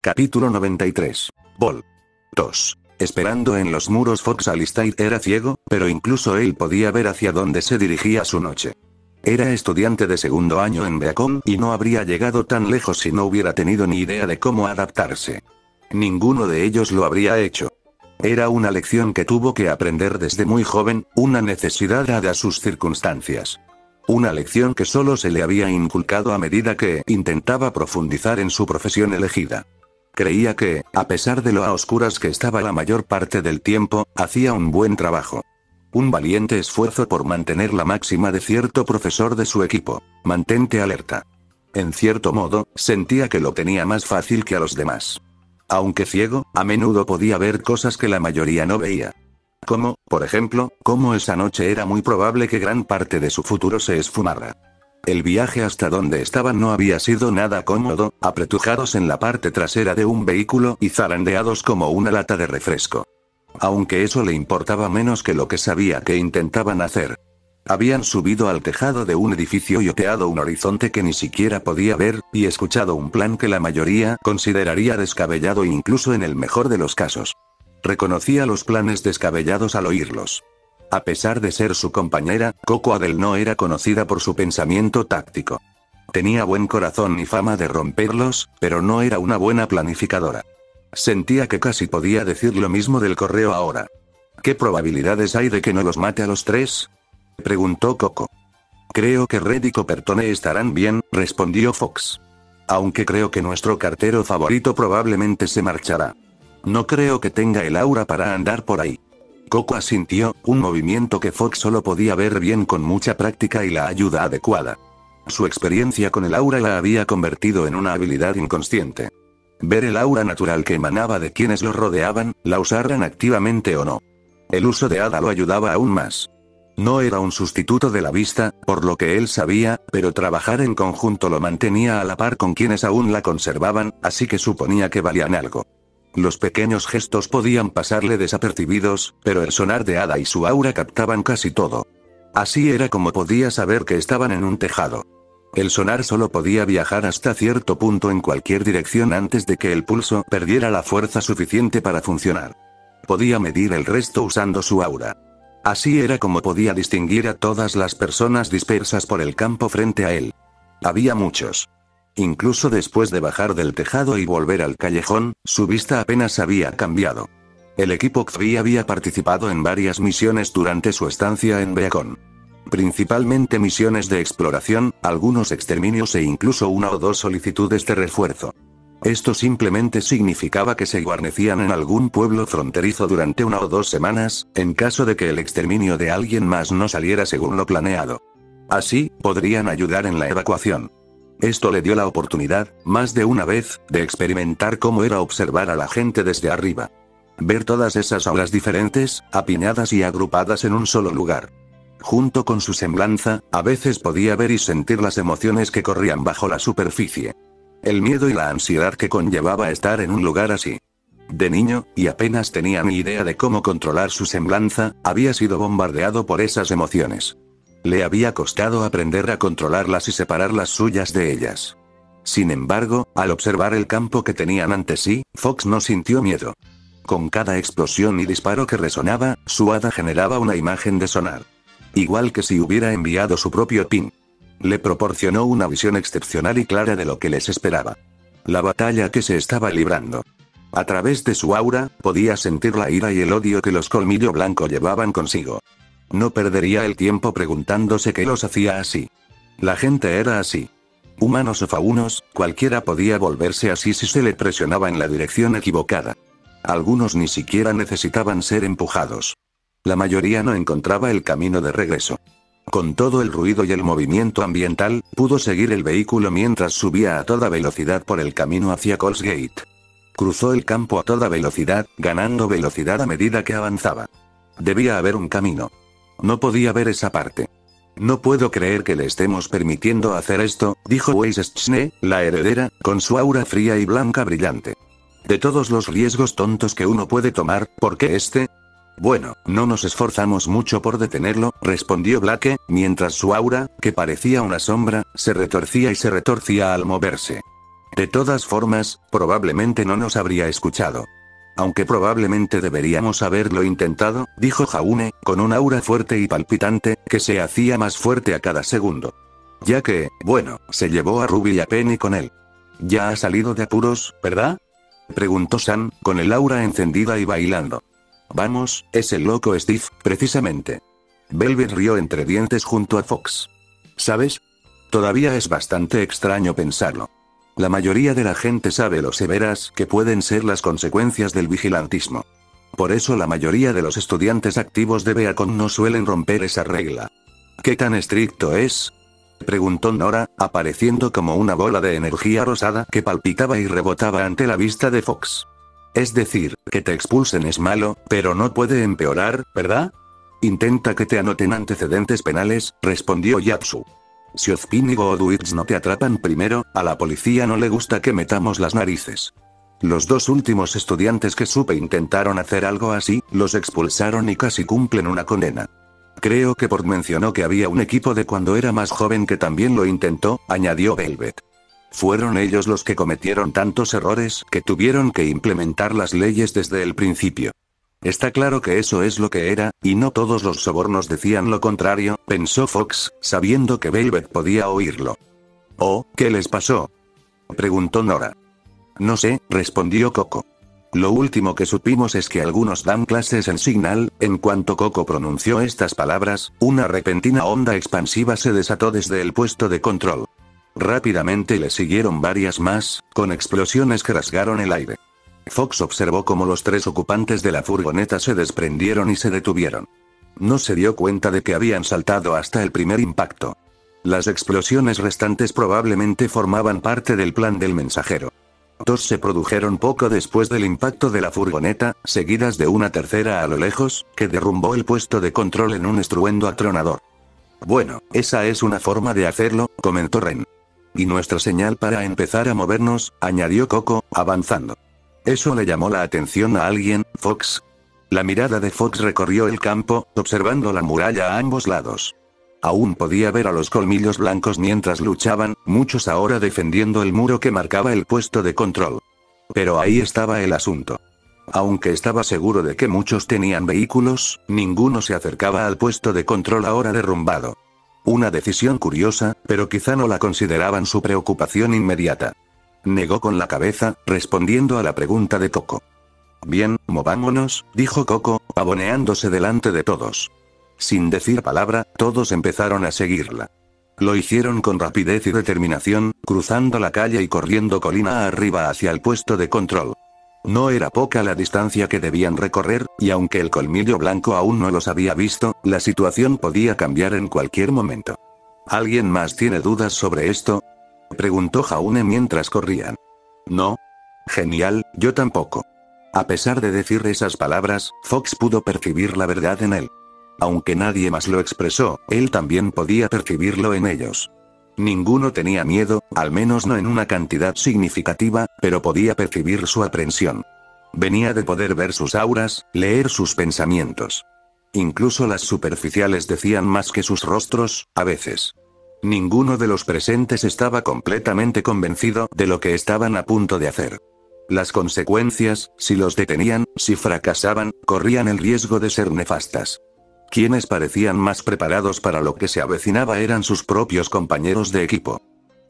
Capítulo 93. Vol. 2. Esperando en los muros, Fox Alistair era ciego, pero incluso él podía ver hacia dónde se dirigía su noche. Era estudiante de segundo año en Beacon y no habría llegado tan lejos si no hubiera tenido ni idea de cómo adaptarse. Ninguno de ellos lo habría hecho. Era una lección que tuvo que aprender desde muy joven, una necesidad dada a sus circunstancias. Una lección que solo se le había inculcado a medida que intentaba profundizar en su profesión elegida. Creía que, a pesar de lo a oscuras que estaba la mayor parte del tiempo, hacía un buen trabajo. Un valiente esfuerzo por mantener la máxima de cierto profesor de su equipo: mantente alerta. En cierto modo, sentía que lo tenía más fácil que a los demás. Aunque ciego, a menudo podía ver cosas que la mayoría no veía. Como, por ejemplo, cómo esa noche era muy probable que gran parte de su futuro se esfumara. El viaje hasta donde estaban no había sido nada cómodo, apretujados en la parte trasera de un vehículo y zarandeados como una lata de refresco. Aunque eso le importaba menos que lo que sabía que intentaban hacer. Habían subido al tejado de un edificio y oteado un horizonte que ni siquiera podía ver, y escuchado un plan que la mayoría consideraría descabellado incluso en el mejor de los casos. Reconocía los planes descabellados al oírlos. A pesar de ser su compañera, Coco Adele no era conocida por su pensamiento táctico. Tenía buen corazón y fama de romperlos, pero no era una buena planificadora. Sentía que casi podía decir lo mismo del correo ahora. ¿Qué probabilidades hay de que no los mate a los tres?, preguntó Coco. Creo que Red y Coppertone estarán bien, respondió Fox. Aunque creo que nuestro cartero favorito probablemente se marchará. No creo que tenga el aura para andar por ahí. Coco asintió, un movimiento que Fox solo podía ver bien con mucha práctica y la ayuda adecuada. Su experiencia con el aura la había convertido en una habilidad inconsciente. Ver el aura natural que emanaba de quienes lo rodeaban, la usaran activamente o no. El uso de Ada lo ayudaba aún más. No era un sustituto de la vista, por lo que él sabía, pero trabajar en conjunto lo mantenía a la par con quienes aún la conservaban, así que suponía que valían algo. Los pequeños gestos podían pasarle desapercibidos, pero el sonar de Ada y su aura captaban casi todo. Así era como podía saber que estaban en un tejado. El sonar solo podía viajar hasta cierto punto en cualquier dirección antes de que el pulso perdiera la fuerza suficiente para funcionar. Podía medir el resto usando su aura. Así era como podía distinguir a todas las personas dispersas por el campo frente a él. Había muchos. Incluso después de bajar del tejado y volver al callejón, su vista apenas había cambiado. El equipo XV había participado en varias misiones durante su estancia en Beacon. Principalmente misiones de exploración, algunos exterminios e incluso una o dos solicitudes de refuerzo. Esto simplemente significaba que se guarnecían en algún pueblo fronterizo durante 1 o 2 semanas, en caso de que el exterminio de alguien más no saliera según lo planeado. Así, podrían ayudar en la evacuación. Esto le dio la oportunidad, más de una vez, de experimentar cómo era observar a la gente desde arriba. Ver todas esas auras diferentes, apiñadas y agrupadas en un solo lugar. Junto con su semblanza, a veces podía ver y sentir las emociones que corrían bajo la superficie. El miedo y la ansiedad que conllevaba estar en un lugar así. De niño, y apenas tenía ni idea de cómo controlar su semblanza, había sido bombardeado por esas emociones. Le había costado aprender a controlarlas y separar las suyas de ellas. Sin embargo, al observar el campo que tenían ante sí, Fox no sintió miedo. Con cada explosión y disparo que resonaba, su hada generaba una imagen de sonar. Igual que si hubiera enviado su propio ping. Le proporcionó una visión excepcional y clara de lo que les esperaba. La batalla que se estaba librando. A través de su aura, podía sentir la ira y el odio que los Colmillo Blanco llevaban consigo. No perdería el tiempo preguntándose qué los hacía así. La gente era así. Humanos o faunos, cualquiera podía volverse así si se le presionaba en la dirección equivocada. Algunos ni siquiera necesitaban ser empujados. La mayoría no encontraba el camino de regreso. Con todo el ruido y el movimiento ambiental, pudo seguir el vehículo mientras subía a toda velocidad por el camino hacia Coles Gate. Cruzó el campo a toda velocidad, ganando velocidad a medida que avanzaba. Debía haber un camino. No podía ver esa parte. No puedo creer que le estemos permitiendo hacer esto, dijo Weisschne, la heredera, con su aura fría y blanca brillante. De todos los riesgos tontos que uno puede tomar, ¿por qué este? Bueno, no nos esforzamos mucho por detenerlo, respondió Blake, mientras su aura, que parecía una sombra, se retorcía y se retorcía al moverse. De todas formas, probablemente no nos habría escuchado. Aunque probablemente deberíamos haberlo intentado, dijo Jaune, con un aura fuerte y palpitante, que se hacía más fuerte a cada segundo. Ya que, bueno, se llevó a Ruby y a Penny con él. Ya ha salido de apuros, ¿verdad? Preguntó Sam, con el aura encendida y bailando. Vamos, es el loco Steve, precisamente. Velvet rió entre dientes junto a Fox. ¿Sabes? Todavía es bastante extraño pensarlo. La mayoría de la gente sabe lo severas que pueden ser las consecuencias del vigilantismo. Por eso la mayoría de los estudiantes activos de Beacon no suelen romper esa regla. ¿Qué tan estricto es? Preguntó Nora, apareciendo como una bola de energía rosada que palpitaba y rebotaba ante la vista de Fox. Es decir, que te expulsen es malo, pero no puede empeorar, ¿verdad? Intenta que te anoten antecedentes penales, respondió Yapsu. Si Ozpin y Godwits no te atrapan primero, a la policía no le gusta que metamos las narices. Los dos últimos estudiantes que supe intentaron hacer algo así, los expulsaron y casi cumplen una condena. Creo que Port mencionó que había un equipo de cuando era más joven que también lo intentó, añadió Velvet. Fueron ellos los que cometieron tantos errores que tuvieron que implementar las leyes desde el principio. Está claro que eso es lo que era, y no todos los sobornos decían lo contrario, pensó Fox, sabiendo que Velvet podía oírlo. «¿Oh, qué les pasó?», preguntó Nora. «No sé», respondió Coco. «Lo último que supimos es que algunos dan clases en Signal». En cuanto Coco pronunció estas palabras, una repentina onda expansiva se desató desde el puesto de control. Rápidamente le siguieron varias más, con explosiones que rasgaron el aire. Fox observó cómo los tres ocupantes de la furgoneta se desprendieron y se detuvieron. No se dio cuenta de que habían saltado hasta el primer impacto. Las explosiones restantes probablemente formaban parte del plan del mensajero. Dos se produjeron poco después del impacto de la furgoneta, seguidas de una tercera a lo lejos, que derrumbó el puesto de control en un estruendo atronador. «Bueno, esa es una forma de hacerlo», comentó Ren. «Y nuestra señal para empezar a movernos», añadió Coco, avanzando. ¿Eso le llamó la atención a alguien, Fox? La mirada de Fox recorrió el campo, observando la muralla a ambos lados. Aún podía ver a los colmillos blancos mientras luchaban, muchos ahora defendiendo el muro que marcaba el puesto de control. Pero ahí estaba el asunto. Aunque estaba seguro de que muchos tenían vehículos, ninguno se acercaba al puesto de control ahora derrumbado. Una decisión curiosa, pero quizá no la consideraban su preocupación inmediata. Negó con la cabeza, respondiendo a la pregunta de Coco. «Bien, movámonos», dijo Coco, pavoneándose delante de todos. Sin decir palabra, todos empezaron a seguirla. Lo hicieron con rapidez y determinación, cruzando la calle y corriendo colina arriba hacia el puesto de control. No era poca la distancia que debían recorrer, y aunque el colmillo blanco aún no los había visto, la situación podía cambiar en cualquier momento. ¿Alguien más tiene dudas sobre esto?, preguntó Jaune mientras corrían. «No. Genial, yo tampoco». A pesar de decir esas palabras, Fox pudo percibir la verdad en él. Aunque nadie más lo expresó, él también podía percibirlo en ellos. Ninguno tenía miedo, al menos no en una cantidad significativa, pero podía percibir su aprensión. Venía de poder ver sus auras, leer sus pensamientos. Incluso las superficiales decían más que sus rostros, a veces. Ninguno de los presentes estaba completamente convencido de lo que estaban a punto de hacer. Las consecuencias, si los detenían, si fracasaban, corrían el riesgo de ser nefastas. Quienes parecían más preparados para lo que se avecinaba eran sus propios compañeros de equipo.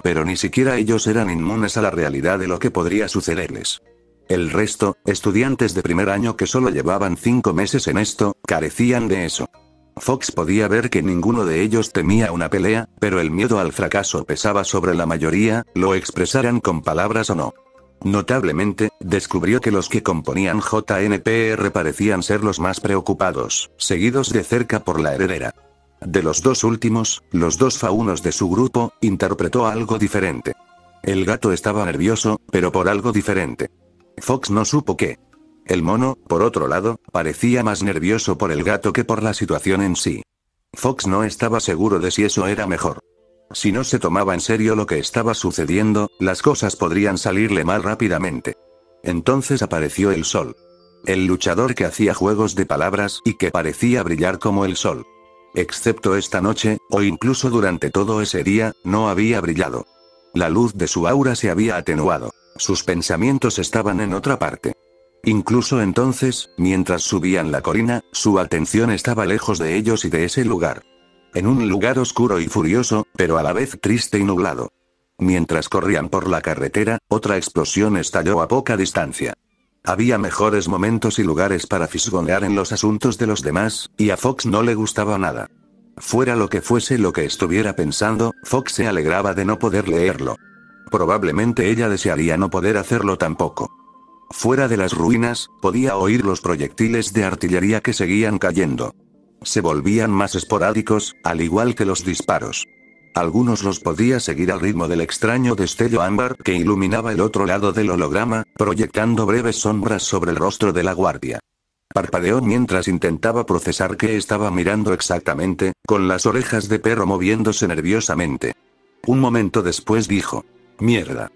Pero ni siquiera ellos eran inmunes a la realidad de lo que podría sucederles. El resto, estudiantes de primer año que solo llevaban 5 meses en esto, carecían de eso. Fox podía ver que ninguno de ellos temía una pelea, pero el miedo al fracaso pesaba sobre la mayoría, lo expresaran con palabras o no. Notablemente, descubrió que los que componían JNPR parecían ser los más preocupados, seguidos de cerca por la heredera. De los dos últimos, los dos faunos de su grupo, interpretó algo diferente. El gato estaba nervioso, pero por algo diferente. Fox no supo qué. El mono, por otro lado, parecía más nervioso por el gato que por la situación en sí. Fox no estaba seguro de si eso era mejor. Si no se tomaba en serio lo que estaba sucediendo, las cosas podrían salirle mal rápidamente. Entonces apareció el sol. El luchador que hacía juegos de palabras y que parecía brillar como el sol. Excepto esta noche, o incluso durante todo ese día, no había brillado. La luz de su aura se había atenuado. Sus pensamientos estaban en otra parte. Incluso entonces, mientras subían la colina, su atención estaba lejos de ellos y de ese lugar. En un lugar oscuro y furioso, pero a la vez triste y nublado. Mientras corrían por la carretera, otra explosión estalló a poca distancia. Había mejores momentos y lugares para fisgonear en los asuntos de los demás, y a Fox no le gustaba nada. Fuera lo que fuese lo que estuviera pensando, Fox se alegraba de no poder leerlo. Probablemente ella desearía no poder hacerlo tampoco. Fuera de las ruinas, podía oír los proyectiles de artillería que seguían cayendo. Se volvían más esporádicos, al igual que los disparos. Algunos los podía seguir al ritmo del extraño destello ámbar que iluminaba el otro lado del holograma, proyectando breves sombras sobre el rostro de la guardia. Parpadeó mientras intentaba procesar qué estaba mirando exactamente, con las orejas de perro moviéndose nerviosamente. Un momento después dijo: «Mierda.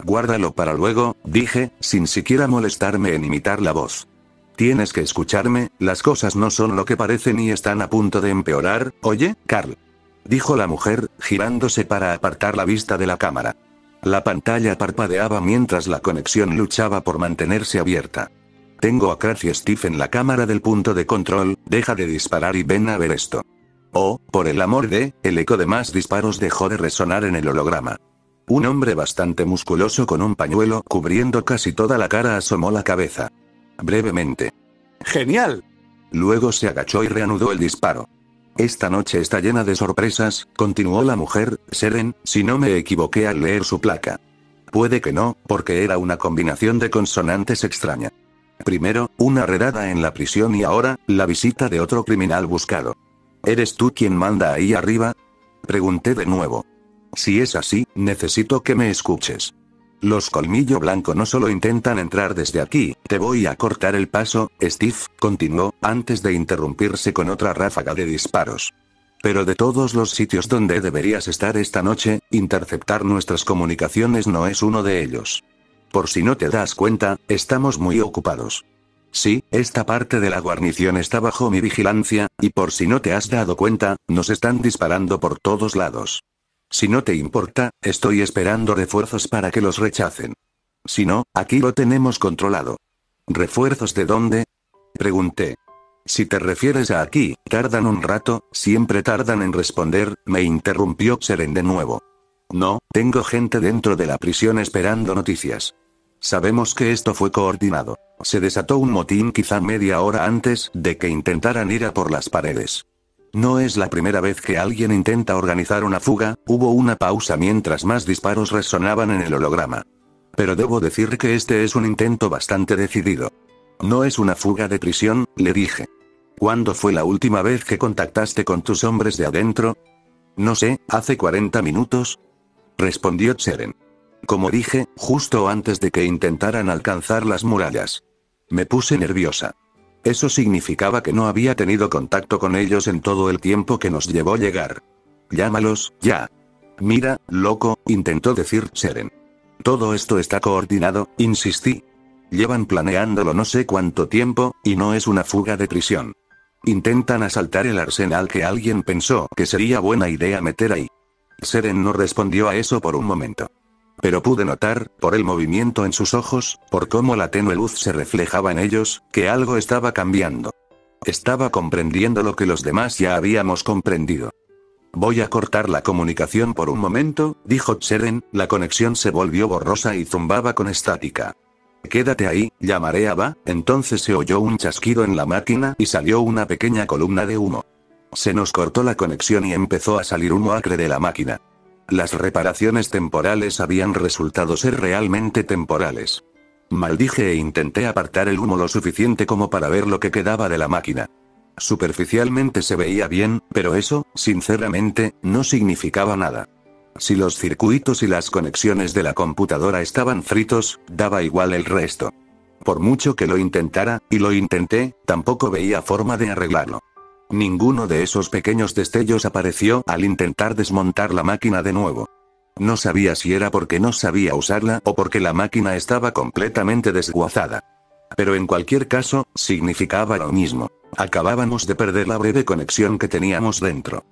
Guárdalo para luego», dije, sin siquiera molestarme en imitar la voz. «Tienes que escucharme, las cosas no son lo que parecen y están a punto de empeorar, ¿oye, Carl?», dijo la mujer, girándose para apartar la vista de la cámara. La pantalla parpadeaba mientras la conexión luchaba por mantenerse abierta. «Tengo a Kratz y Steve en la cámara del punto de control, deja de disparar y ven a ver esto». Oh, por el amor de, el eco de más disparos dejó de resonar en el holograma. Un hombre bastante musculoso con un pañuelo cubriendo casi toda la cara asomó la cabeza. Brevemente. «¡Genial!». Luego se agachó y reanudó el disparo. «Esta noche está llena de sorpresas», continuó la mujer, Seren, si no me equivoqué al leer su placa. Puede que no, porque era una combinación de consonantes extraña. Primero, una redada en la prisión y ahora, la visita de otro criminal buscado. ¿Eres tú quien manda ahí arriba?, pregunté de nuevo. Si es así, necesito que me escuches. Los Colmillo Blanco no solo intentan entrar desde aquí, te voy a cortar el paso, Steve, continuó, antes de interrumpirse con otra ráfaga de disparos. Pero de todos los sitios donde deberías estar esta noche, interceptar nuestras comunicaciones no es uno de ellos. Por si no te das cuenta, estamos muy ocupados. Sí, esta parte de la guarnición está bajo mi vigilancia, y por si no te has dado cuenta, nos están disparando por todos lados. Si no te importa, estoy esperando refuerzos para que los rechacen. Si no, aquí lo tenemos controlado». «¿Refuerzos de dónde?», pregunté. «Si te refieres a aquí, tardan un rato, siempre tardan en responder», me interrumpió Seren de nuevo. «No, tengo gente dentro de la prisión esperando noticias. Sabemos que esto fue coordinado. Se desató un motín quizá media hora antes de que intentaran ir a por las paredes. No es la primera vez que alguien intenta organizar una fuga». Hubo una pausa mientras más disparos resonaban en el holograma. «Pero debo decir que este es un intento bastante decidido. No es una fuga de prisión», le dije. «¿Cuándo fue la última vez que contactaste con tus hombres de adentro?». «No sé, hace 40 minutos», respondió Seren. «Como dije, justo antes de que intentaran alcanzar las murallas». Me puse nerviosa. Eso significaba que no había tenido contacto con ellos en todo el tiempo que nos llevó llegar. «Llámalos, ya». «Mira, loco», intentó decir Seren. «Todo esto está coordinado», insistí. «Llevan planeándolo no sé cuánto tiempo, y no es una fuga de prisión. Intentan asaltar el arsenal que alguien pensó que sería buena idea meter ahí». Seren no respondió a eso por un momento. Pero pude notar, por el movimiento en sus ojos, por cómo la tenue luz se reflejaba en ellos, que algo estaba cambiando. Estaba comprendiendo lo que los demás ya habíamos comprendido. «Voy a cortar la comunicación por un momento», dijo Seren, la conexión se volvió borrosa y zumbaba con estática. «Quédate ahí, llamaré a Va». Entonces se oyó un chasquido en la máquina y salió una pequeña columna de humo. Se nos cortó la conexión y empezó a salir humo acre de la máquina. Las reparaciones temporales habían resultado ser realmente temporales. Maldije e intenté apartar el humo lo suficiente como para ver lo que quedaba de la máquina. Superficialmente se veía bien, pero eso, sinceramente, no significaba nada. Si los circuitos y las conexiones de la computadora estaban fritos, daba igual el resto. Por mucho que lo intentara, y lo intenté, tampoco veía forma de arreglarlo. Ninguno de esos pequeños destellos apareció al intentar desmontar la máquina de nuevo. No sabía si era porque no sabía usarla o porque la máquina estaba completamente desguazada. Pero en cualquier caso, significaba lo mismo. Acabábamos de perder la breve conexión que teníamos dentro.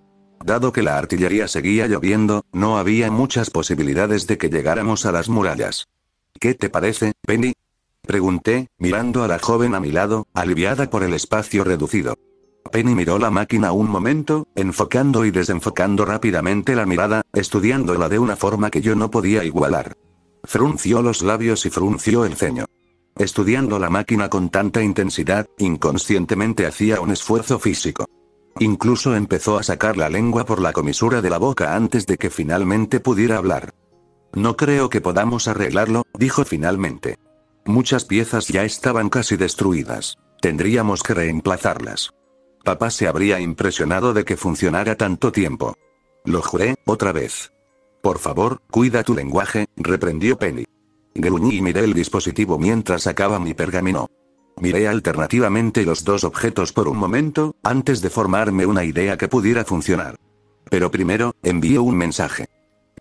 Dado que la artillería seguía lloviendo, no había muchas posibilidades de que llegáramos a las murallas. ¿Qué te parece, Penny? Pregunté, mirando a la joven a mi lado, aliviada por el espacio reducido. Penny miró la máquina un momento, enfocando y desenfocando rápidamente la mirada, estudiándola de una forma que yo no podía igualar. Frunció los labios y frunció el ceño. Estudiando la máquina con tanta intensidad, inconscientemente hacía un esfuerzo físico. Incluso empezó a sacar la lengua por la comisura de la boca antes de que finalmente pudiera hablar. No creo que podamos arreglarlo, dijo finalmente. Muchas piezas ya estaban casi destruidas. Tendríamos que reemplazarlas. Papá se habría impresionado de que funcionara tanto tiempo. Lo juré, otra vez. Por favor, cuida tu lenguaje, reprendió Penny. Gruñí y miré el dispositivo mientras sacaba mi pergamino. Miré alternativamente los dos objetos por un momento, antes de formarme una idea que pudiera funcionar. Pero primero, envié un mensaje.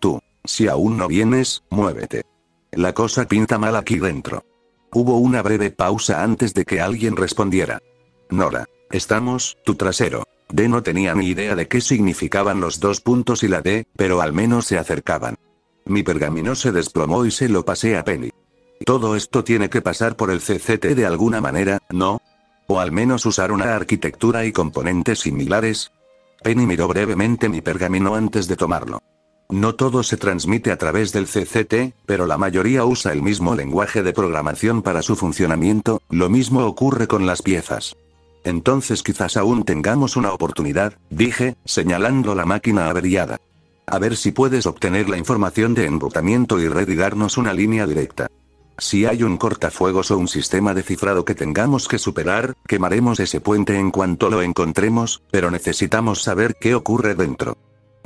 Tú, si aún no vienes, muévete. La cosa pinta mal aquí dentro. Hubo una breve pausa antes de que alguien respondiera. Nora, estamos, tu trasero. D no tenía ni idea de qué significaban los dos puntos y la D, pero al menos se acercaban. Mi pergamino se desplomó y se lo pasé a Penny. Todo esto tiene que pasar por el CCT de alguna manera, ¿no? O al menos usar una arquitectura y componentes similares. Penny miró brevemente mi pergamino antes de tomarlo. No todo se transmite a través del CCT, pero la mayoría usa el mismo lenguaje de programación para su funcionamiento, lo mismo ocurre con las piezas. Entonces quizás aún tengamos una oportunidad, dije, señalando la máquina averiada. A ver si puedes obtener la información de enrutamiento y red y darnos una línea directa. Si hay un cortafuegos o un sistema de cifrado que tengamos que superar, quemaremos ese puente en cuanto lo encontremos, pero necesitamos saber qué ocurre dentro.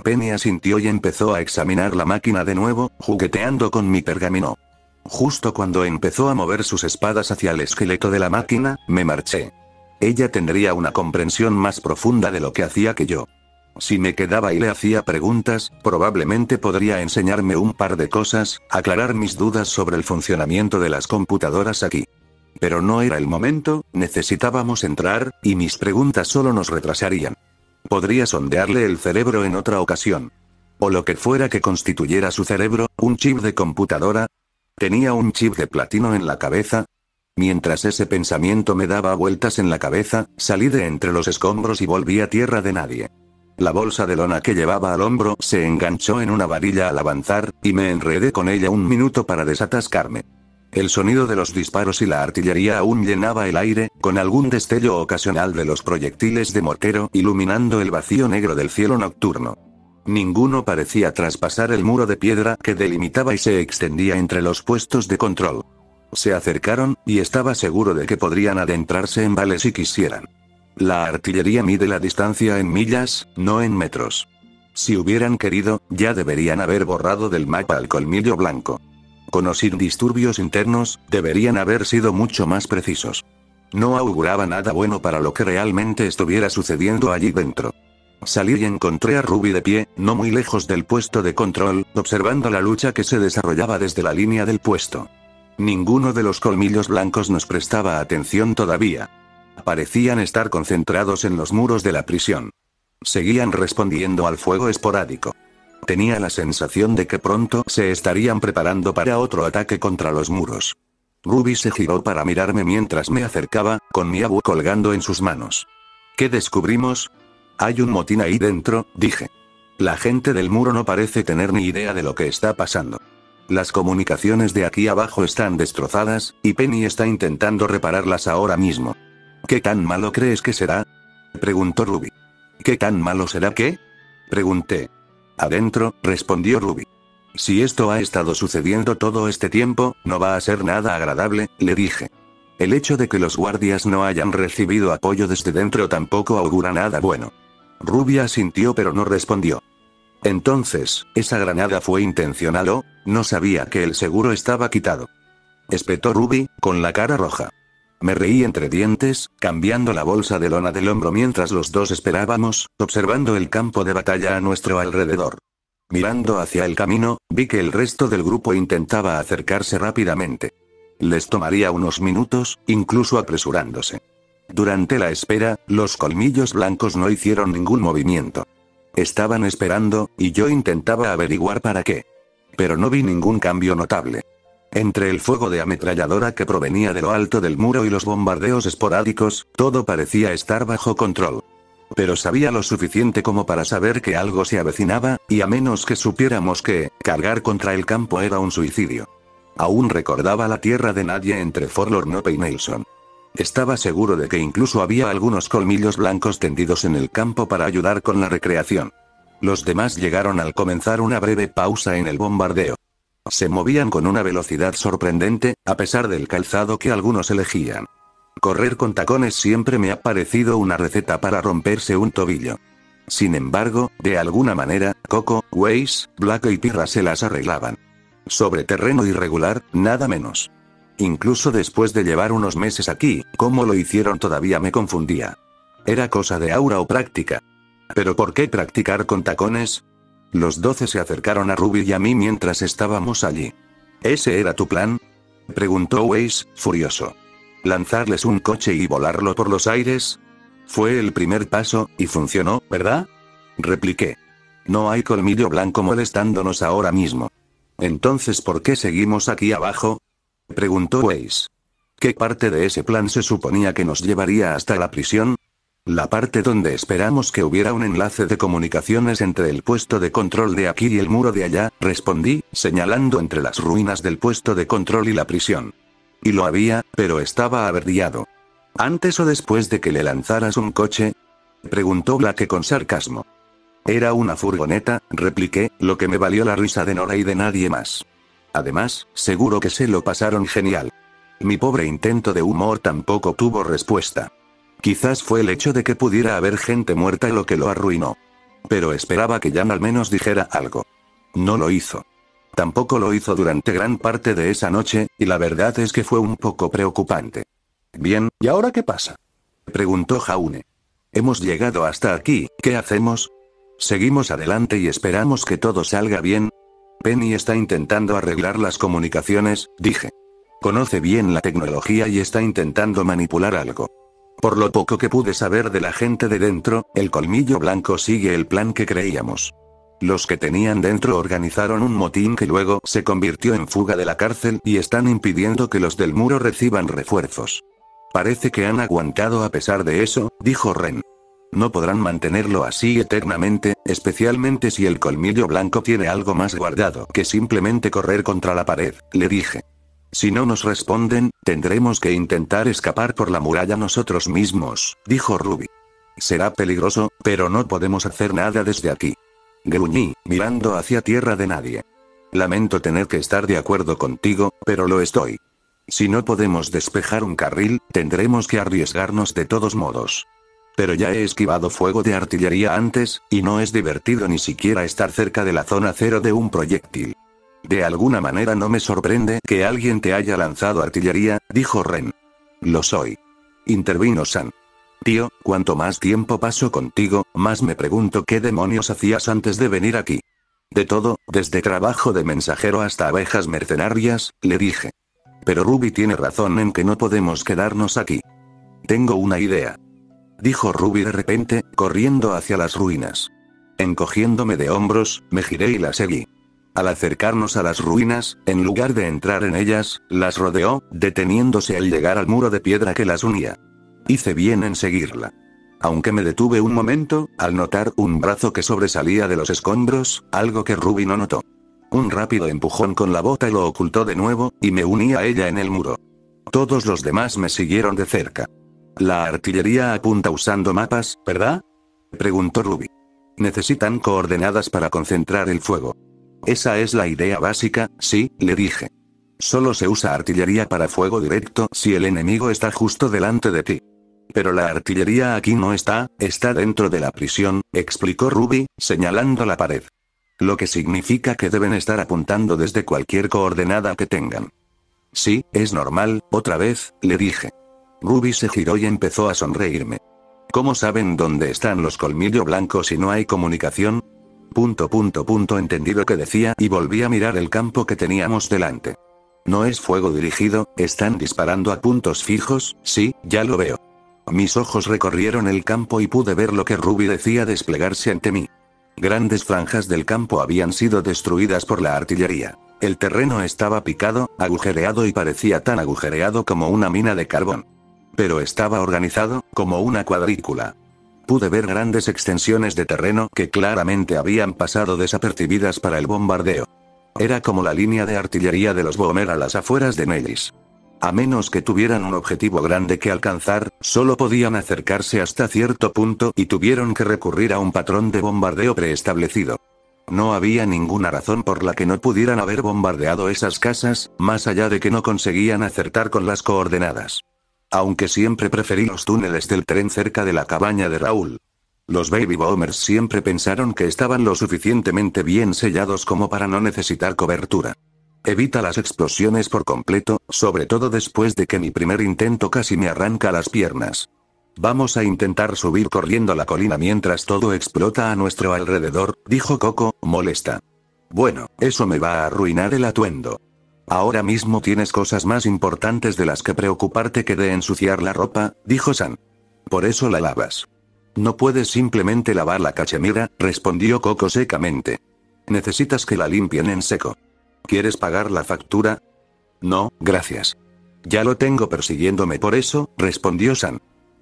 Penny asintió y empezó a examinar la máquina de nuevo, jugueteando con mi pergamino. Justo cuando empezó a mover sus espadas hacia el esqueleto de la máquina, me marché. Ella tendría una comprensión más profunda de lo que hacía que yo. Si me quedaba y le hacía preguntas, probablemente podría enseñarme un par de cosas, aclarar mis dudas sobre el funcionamiento de las computadoras aquí. Pero no era el momento, necesitábamos entrar, y mis preguntas solo nos retrasarían. Podría sondearle el cerebro en otra ocasión. O lo que fuera que constituyera su cerebro, un chip de computadora. ¿Tenía un chip de platino en la cabeza? Mientras ese pensamiento me daba vueltas en la cabeza, salí de entre los escombros y volví a tierra de nadie. La bolsa de lona que llevaba al hombro se enganchó en una varilla al avanzar, y me enredé con ella un minuto para desatascarme. El sonido de los disparos y la artillería aún llenaba el aire, con algún destello ocasional de los proyectiles de mortero iluminando el vacío negro del cielo nocturno. Ninguno parecía traspasar el muro de piedra que delimitaba y se extendía entre los puestos de control. Se acercaron, y estaba seguro de que podrían adentrarse en vales si quisieran. La artillería mide la distancia en millas, no en metros. Si hubieran querido, ya deberían haber borrado del mapa al colmillo blanco. Con o sin disturbios internos, deberían haber sido mucho más precisos. No auguraba nada bueno para lo que realmente estuviera sucediendo allí dentro. Salí y encontré a Ruby de pie, no muy lejos del puesto de control, observando la lucha que se desarrollaba desde la línea del puesto. Ninguno de los colmillos blancos nos prestaba atención todavía. Parecían estar concentrados en los muros de la prisión. Seguían respondiendo al fuego esporádico. Tenía la sensación de que pronto se estarían preparando para otro ataque contra los muros. Ruby se giró para mirarme mientras me acercaba, con mi abu colgando en sus manos. ¿Qué descubrimos? Hay un motín ahí dentro, dije. La gente del muro no parece tener ni idea de lo que está pasando. Las comunicaciones de aquí abajo están destrozadas, y Penny está intentando repararlas ahora mismo. ¿Qué tan malo crees que será? Preguntó Ruby. ¿Qué tan malo será qué? Pregunté. Adentro, respondió Ruby. Si esto ha estado sucediendo todo este tiempo, no va a ser nada agradable, le dije. El hecho de que los guardias no hayan recibido apoyo desde dentro tampoco augura nada bueno. Ruby asintió pero no respondió. Entonces, ¿esa granada fue intencional o no sabía que el seguro estaba quitado? Espetó Ruby, con la cara roja. Me reí entre dientes, cambiando la bolsa de lona del hombro mientras los dos esperábamos, observando el campo de batalla a nuestro alrededor. Mirando hacia el camino, vi que el resto del grupo intentaba acercarse rápidamente. Les tomaría unos minutos, incluso apresurándose. Durante la espera, los colmillos blancos no hicieron ningún movimiento. estaban esperando, y yo intentaba averiguar para qué. Pero no vi ningún cambio notable. Entre el fuego de ametralladora que provenía de lo alto del muro y los bombardeos esporádicos, todo parecía estar bajo control. Pero sabía lo suficiente como para saber que algo se avecinaba, y a menos que supiéramos que cargar contra el campo era un suicidio. Aún recordaba la tierra de nadie entre Fort Lornope y Nelson. Estaba seguro de que incluso había algunos colmillos blancos tendidos en el campo para ayudar con la recreación. Los demás llegaron al comenzar una breve pausa en el bombardeo. Se movían con una velocidad sorprendente, a pesar del calzado que algunos elegían. Correr con tacones siempre me ha parecido una receta para romperse un tobillo. Sin embargo, de alguna manera, Coco, Weiss, Black y Pirra se las arreglaban. Sobre terreno irregular, nada menos. Incluso después de llevar unos meses aquí, cómo lo hicieron todavía me confundía. ¿Era cosa de aura o práctica? ¿Pero por qué practicar con tacones? Los 12 se acercaron a Ruby y a mí mientras estábamos allí. ¿Ese era tu plan?, preguntó Weiss, furioso. ¿Lanzarles un coche y volarlo por los aires? Fue el primer paso, y funcionó, ¿verdad?, repliqué. No hay colmillo blanco molestándonos ahora mismo. ¿Entonces por qué seguimos aquí abajo?, preguntó Weiss. ¿Qué parte de ese plan se suponía que nos llevaría hasta la prisión? La parte donde esperamos que hubiera un enlace de comunicaciones entre el puesto de control de aquí y el muro de allá, respondí, señalando entre las ruinas del puesto de control y la prisión. Y lo había, pero estaba averiado. ¿Antes o después de que le lanzaras un coche?, preguntó Black con sarcasmo. Era una furgoneta, repliqué, lo que me valió la risa de Nora y de nadie más. Además, seguro que se lo pasaron genial. Mi pobre intento de humor tampoco tuvo respuesta. Quizás fue el hecho de que pudiera haber gente muerta lo que lo arruinó. Pero esperaba que Jan al menos dijera algo. No lo hizo. Tampoco lo hizo durante gran parte de esa noche, y la verdad es que fue un poco preocupante. Bien, ¿y ahora qué pasa?, preguntó Jaune. Hemos llegado hasta aquí, ¿qué hacemos? ¿Seguimos adelante y esperamos que todo salga bien? Penny está intentando arreglar las comunicaciones, dije. Conoce bien la tecnología y está intentando manipular algo. Por lo poco que pude saber de la gente de dentro, el colmillo blanco sigue el plan que creíamos. Los que tenían dentro organizaron un motín que luego se convirtió en fuga de la cárcel y están impidiendo que los del muro reciban refuerzos. Parece que han aguantado a pesar de eso, dijo Ren. No podrán mantenerlo así eternamente, especialmente si el colmillo blanco tiene algo más guardado que simplemente correr contra la pared, le dije. Si no nos responden, tendremos que intentar escapar por la muralla nosotros mismos, dijo Ruby. Será peligroso, pero no podemos hacer nada desde aquí. Gruñí, mirando hacia tierra de nadie. Lamento tener que estar de acuerdo contigo, pero lo estoy. Si no podemos despejar un carril, tendremos que arriesgarnos de todos modos. Pero ya he esquivado fuego de artillería antes, y no es divertido ni siquiera estar cerca de la zona cero de un proyectil. De alguna manera no me sorprende que alguien te haya lanzado artillería, dijo Ren. Lo soy. Intervino San. Tío, cuanto más tiempo paso contigo, más me pregunto qué demonios hacías antes de venir aquí. De todo, desde trabajo de mensajero hasta abejas mercenarias, le dije. Pero Ruby tiene razón en que no podemos quedarnos aquí. Tengo una idea. Dijo Ruby de repente, corriendo hacia las ruinas. Encogiéndome de hombros, me giré y la seguí. Al acercarnos a las ruinas, en lugar de entrar en ellas, las rodeó, deteniéndose al llegar al muro de piedra que las unía. Hice bien en seguirla. Aunque me detuve un momento, al notar un brazo que sobresalía de los escombros, algo que Ruby no notó. Un rápido empujón con la bota lo ocultó de nuevo, y me uní a ella en el muro. Todos los demás me siguieron de cerca. La artillería apunta usando mapas, ¿verdad?, preguntó Ruby. Necesitan coordenadas para concentrar el fuego. Esa es la idea básica, sí, le dije. Solo se usa artillería para fuego directo si el enemigo está justo delante de ti. Pero la artillería aquí no está dentro de la prisión, explicó Ruby, señalando la pared. Lo que significa que deben estar apuntando desde cualquier coordenada que tengan. Sí, es normal, otra vez, le dije. Ruby se giró y empezó a sonreírme. ¿Cómo saben dónde están los colmillo blancos si no hay comunicación? Entendí lo que decía y volví a mirar el campo que teníamos delante. No es fuego dirigido, están disparando a puntos fijos, sí, ya lo veo. Mis ojos recorrieron el campo y pude ver lo que Ruby decía desplegarse ante mí. Grandes franjas del campo habían sido destruidas por la artillería. El terreno estaba picado, agujereado y parecía tan agujereado como una mina de carbón. Pero estaba organizado, como una cuadrícula. Pude ver grandes extensiones de terreno que claramente habían pasado desapercibidas para el bombardeo. Era como la línea de artillería de los Boomer a las afueras de Nellis. A menos que tuvieran un objetivo grande que alcanzar, solo podían acercarse hasta cierto punto y tuvieron que recurrir a un patrón de bombardeo preestablecido. No había ninguna razón por la que no pudieran haber bombardeado esas casas, más allá de que no conseguían acertar con las coordenadas. Aunque siempre preferí los túneles del tren cerca de la cabaña de Raúl. Los Baby Boomers siempre pensaron que estaban lo suficientemente bien sellados como para no necesitar cobertura. Evita las explosiones por completo, sobre todo después de que mi primer intento casi me arranca las piernas. Vamos a intentar subir corriendo la colina mientras todo explota a nuestro alrededor, dijo Coco, molesta. Bueno, eso me va a arruinar el atuendo. Ahora mismo tienes cosas más importantes de las que preocuparte que de ensuciar la ropa, dijo San. Por eso la lavas. No puedes simplemente lavar la cachemira, respondió Coco secamente. Necesitas que la limpien en seco. ¿Quieres pagar la factura? No, gracias. Ya lo tengo persiguiéndome por eso, respondió San.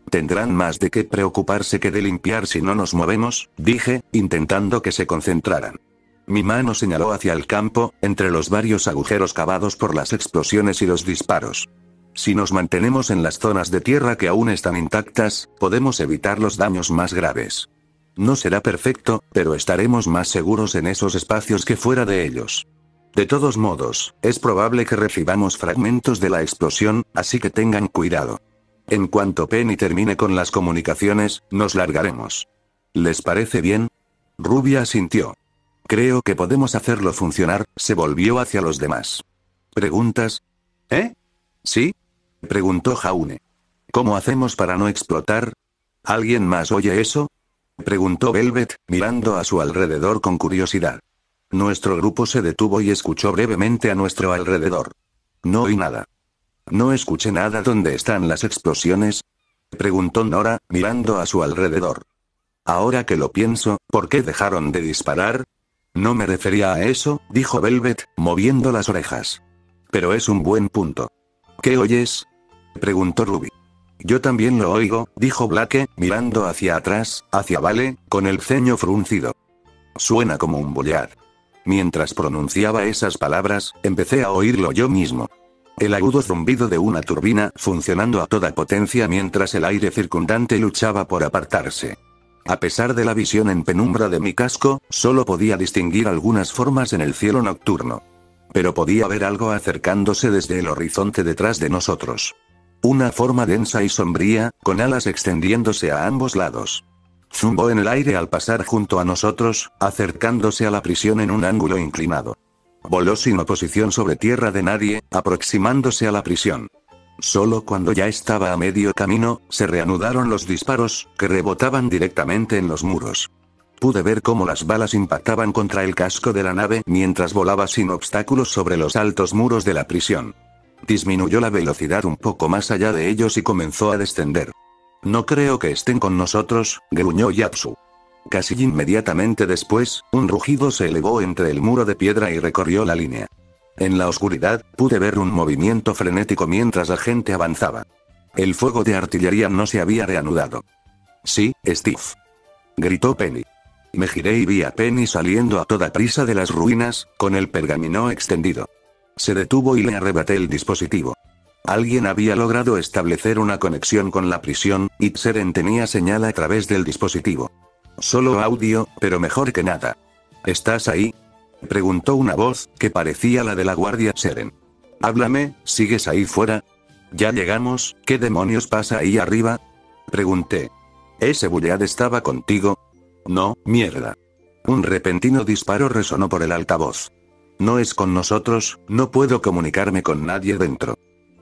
Tendrán más de qué preocuparse que de limpiar si no nos movemos, dije, intentando que se concentraran. Mi mano señaló hacia el campo, entre los varios agujeros cavados por las explosiones y los disparos. Si nos mantenemos en las zonas de tierra que aún están intactas, podemos evitar los daños más graves. No será perfecto, pero estaremos más seguros en esos espacios que fuera de ellos. De todos modos, es probable que recibamos fragmentos de la explosión, así que tengan cuidado. En cuanto Penny termine con las comunicaciones, nos largaremos. ¿Les parece bien? Ruby asintió. Creo que podemos hacerlo funcionar, se volvió hacia los demás. ¿Preguntas? ¿Eh? ¿Sí? Preguntó Jaune. ¿Cómo hacemos para no explotar? ¿Alguien más oye eso? Preguntó Velvet, mirando a su alrededor con curiosidad. Nuestro grupo se detuvo y escuchó brevemente a nuestro alrededor. No oí nada. ¿No escuché nada? ¿Dónde están las explosiones? Preguntó Nora, mirando a su alrededor. Ahora que lo pienso, ¿por qué dejaron de disparar? No me refería a eso, dijo Velvet, moviendo las orejas. Pero es un buen punto. ¿Qué oyes? Preguntó Ruby. Yo también lo oigo, dijo Blake, mirando hacia atrás, hacia Vale, con el ceño fruncido. Suena como un bullar. Mientras pronunciaba esas palabras, empecé a oírlo yo mismo. El agudo zumbido de una turbina funcionando a toda potencia mientras el aire circundante luchaba por apartarse. A pesar de la visión en penumbra de mi casco, solo podía distinguir algunas formas en el cielo nocturno. Pero podía ver algo acercándose desde el horizonte detrás de nosotros. Una forma densa y sombría, con alas extendiéndose a ambos lados. Zumbó en el aire al pasar junto a nosotros, acercándose a la prisión en un ángulo inclinado. Voló sin oposición sobre tierra de nadie, aproximándose a la prisión. Solo cuando ya estaba a medio camino, se reanudaron los disparos, que rebotaban directamente en los muros. Pude ver cómo las balas impactaban contra el casco de la nave mientras volaba sin obstáculos sobre los altos muros de la prisión. Disminuyó la velocidad un poco más allá de ellos y comenzó a descender. No creo que estén con nosotros, gruñó Yapsu. Casi inmediatamente después, un rugido se elevó entre el muro de piedra y recorrió la línea. En la oscuridad, pude ver un movimiento frenético mientras la gente avanzaba. El fuego de artillería no se había reanudado. Sí, Steve. Gritó Penny. Me giré y vi a Penny saliendo a toda prisa de las ruinas, con el pergamino extendido. Se detuvo y le arrebaté el dispositivo. Alguien había logrado establecer una conexión con la prisión, y Tseren tenía señal a través del dispositivo. Solo audio, pero mejor que nada. ¿Estás ahí? Preguntó una voz, que parecía la de la guardia Tseren. Háblame, ¿sigues ahí fuera? ¿Ya llegamos? ¿Qué demonios pasa ahí arriba? Pregunté. ¿Ese Bullard estaba contigo? No, mierda. Un repentino disparo resonó por el altavoz. No es con nosotros, no puedo comunicarme con nadie dentro.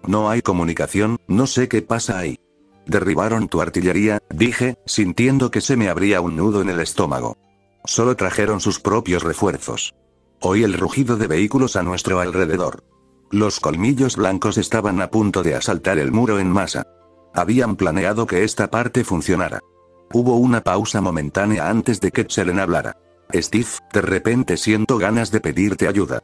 No hay comunicación, no sé qué pasa ahí. Derribaron tu artillería, dije, sintiendo que se me abría un nudo en el estómago. Solo trajeron sus propios refuerzos. Oí el rugido de vehículos a nuestro alrededor. Los colmillos blancos estaban a punto de asaltar el muro en masa. Habían planeado que esta parte funcionara. Hubo una pausa momentánea antes de que Tseren hablara. Steve, de repente siento ganas de pedirte ayuda.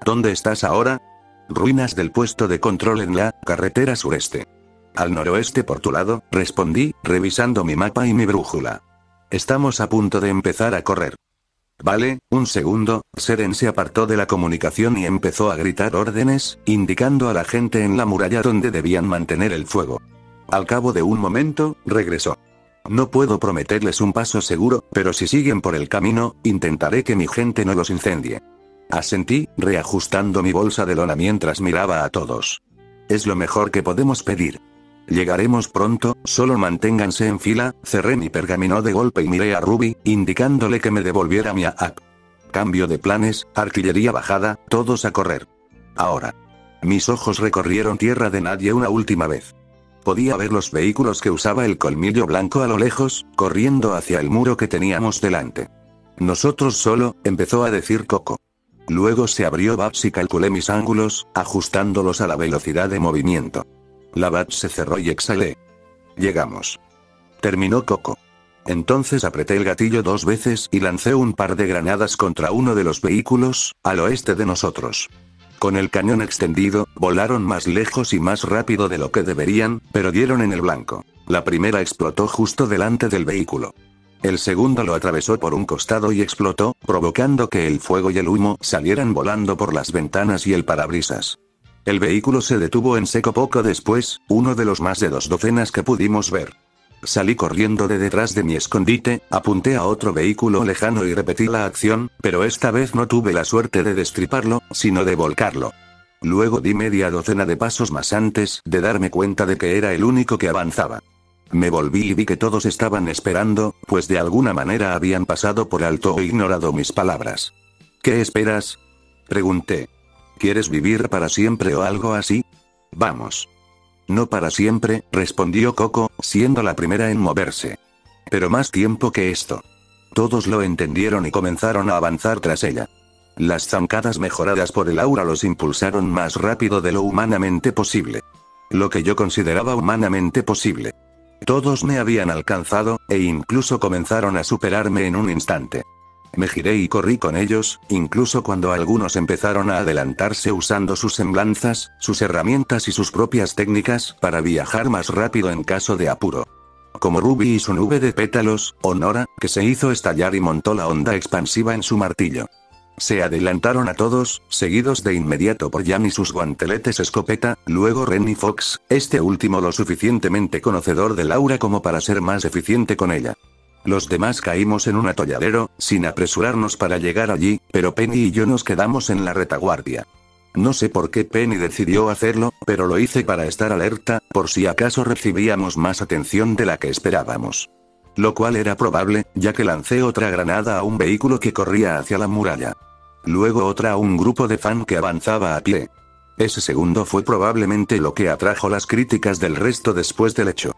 ¿Dónde estás ahora? Ruinas del puesto de control en la carretera sureste. Al noroeste por tu lado, respondí, revisando mi mapa y mi brújula. Estamos a punto de empezar a correr. Vale, un segundo. Seren se apartó de la comunicación y empezó a gritar órdenes, indicando a la gente en la muralla donde debían mantener el fuego. Al cabo de un momento, regresó. No puedo prometerles un paso seguro, pero si siguen por el camino, intentaré que mi gente no los incendie. Asentí, reajustando mi bolsa de lona mientras miraba a todos. Es lo mejor que podemos pedir. Llegaremos pronto, solo manténganse en fila. Cerré mi pergamino de golpe y miré a Ruby, indicándole que me devolviera mi app. Cambio de planes, artillería bajada, todos a correr. Ahora. Mis ojos recorrieron tierra de nadie una última vez. Podía ver los vehículos que usaba el colmillo blanco a lo lejos, corriendo hacia el muro que teníamos delante. Nosotros solo, empezó a decir Coco. Luego se abrió Babs y calculé mis ángulos, ajustándolos a la velocidad de movimiento. La Babs se cerró y exhalé. Llegamos. Terminó Coco. Entonces apreté el gatillo 2 veces y lancé un par de granadas contra uno de los vehículos, al oeste de nosotros. Con el cañón extendido, volaron más lejos y más rápido de lo que deberían, pero dieron en el blanco. La primera explotó justo delante del vehículo. El segundo lo atravesó por un costado y explotó, provocando que el fuego y el humo salieran volando por las ventanas y el parabrisas. El vehículo se detuvo en seco poco después, uno de los más de 2 docenas que pudimos ver. Salí corriendo de detrás de mi escondite, apunté a otro vehículo lejano y repetí la acción, pero esta vez no tuve la suerte de destriparlo, sino de volcarlo. Luego di media docena de pasos más antes de darme cuenta de que era el único que avanzaba. Me volví y vi que todos estaban esperando, pues de alguna manera habían pasado por alto o ignorado mis palabras. ¿Qué esperas? Pregunté. ¿Quieres vivir para siempre o algo así? Vamos. No para siempre, respondió Coco, siendo la primera en moverse. Pero más tiempo que esto. Todos lo entendieron y comenzaron a avanzar tras ella. Las zancadas mejoradas por el aura los impulsaron más rápido de lo humanamente posible. Lo que yo consideraba humanamente posible. Todos me habían alcanzado, e incluso comenzaron a superarme en un instante. Me giré y corrí con ellos, incluso cuando algunos empezaron a adelantarse usando sus semblanzas, sus herramientas y sus propias técnicas para viajar más rápido en caso de apuro. Como Ruby y su nube de pétalos, o Nora, que se hizo estallar y montó la onda expansiva en su martillo. Se adelantaron a todos, seguidos de inmediato por Jan y sus guanteletes escopeta, luego Ren y Fox, este último lo suficientemente conocedor del aura como para ser más eficiente con ella. Los demás caímos en un atolladero, sin apresurarnos para llegar allí, pero Penny y yo nos quedamos en la retaguardia. No sé por qué Penny decidió hacerlo, pero lo hice para estar alerta, por si acaso recibíamos más atención de la que esperábamos. Lo cual era probable, ya que lancé otra granada a un vehículo que corría hacia la muralla. Luego otra a un grupo de fan que avanzaba a pie. Ese segundo fue probablemente lo que atrajo las críticas del resto después del hecho.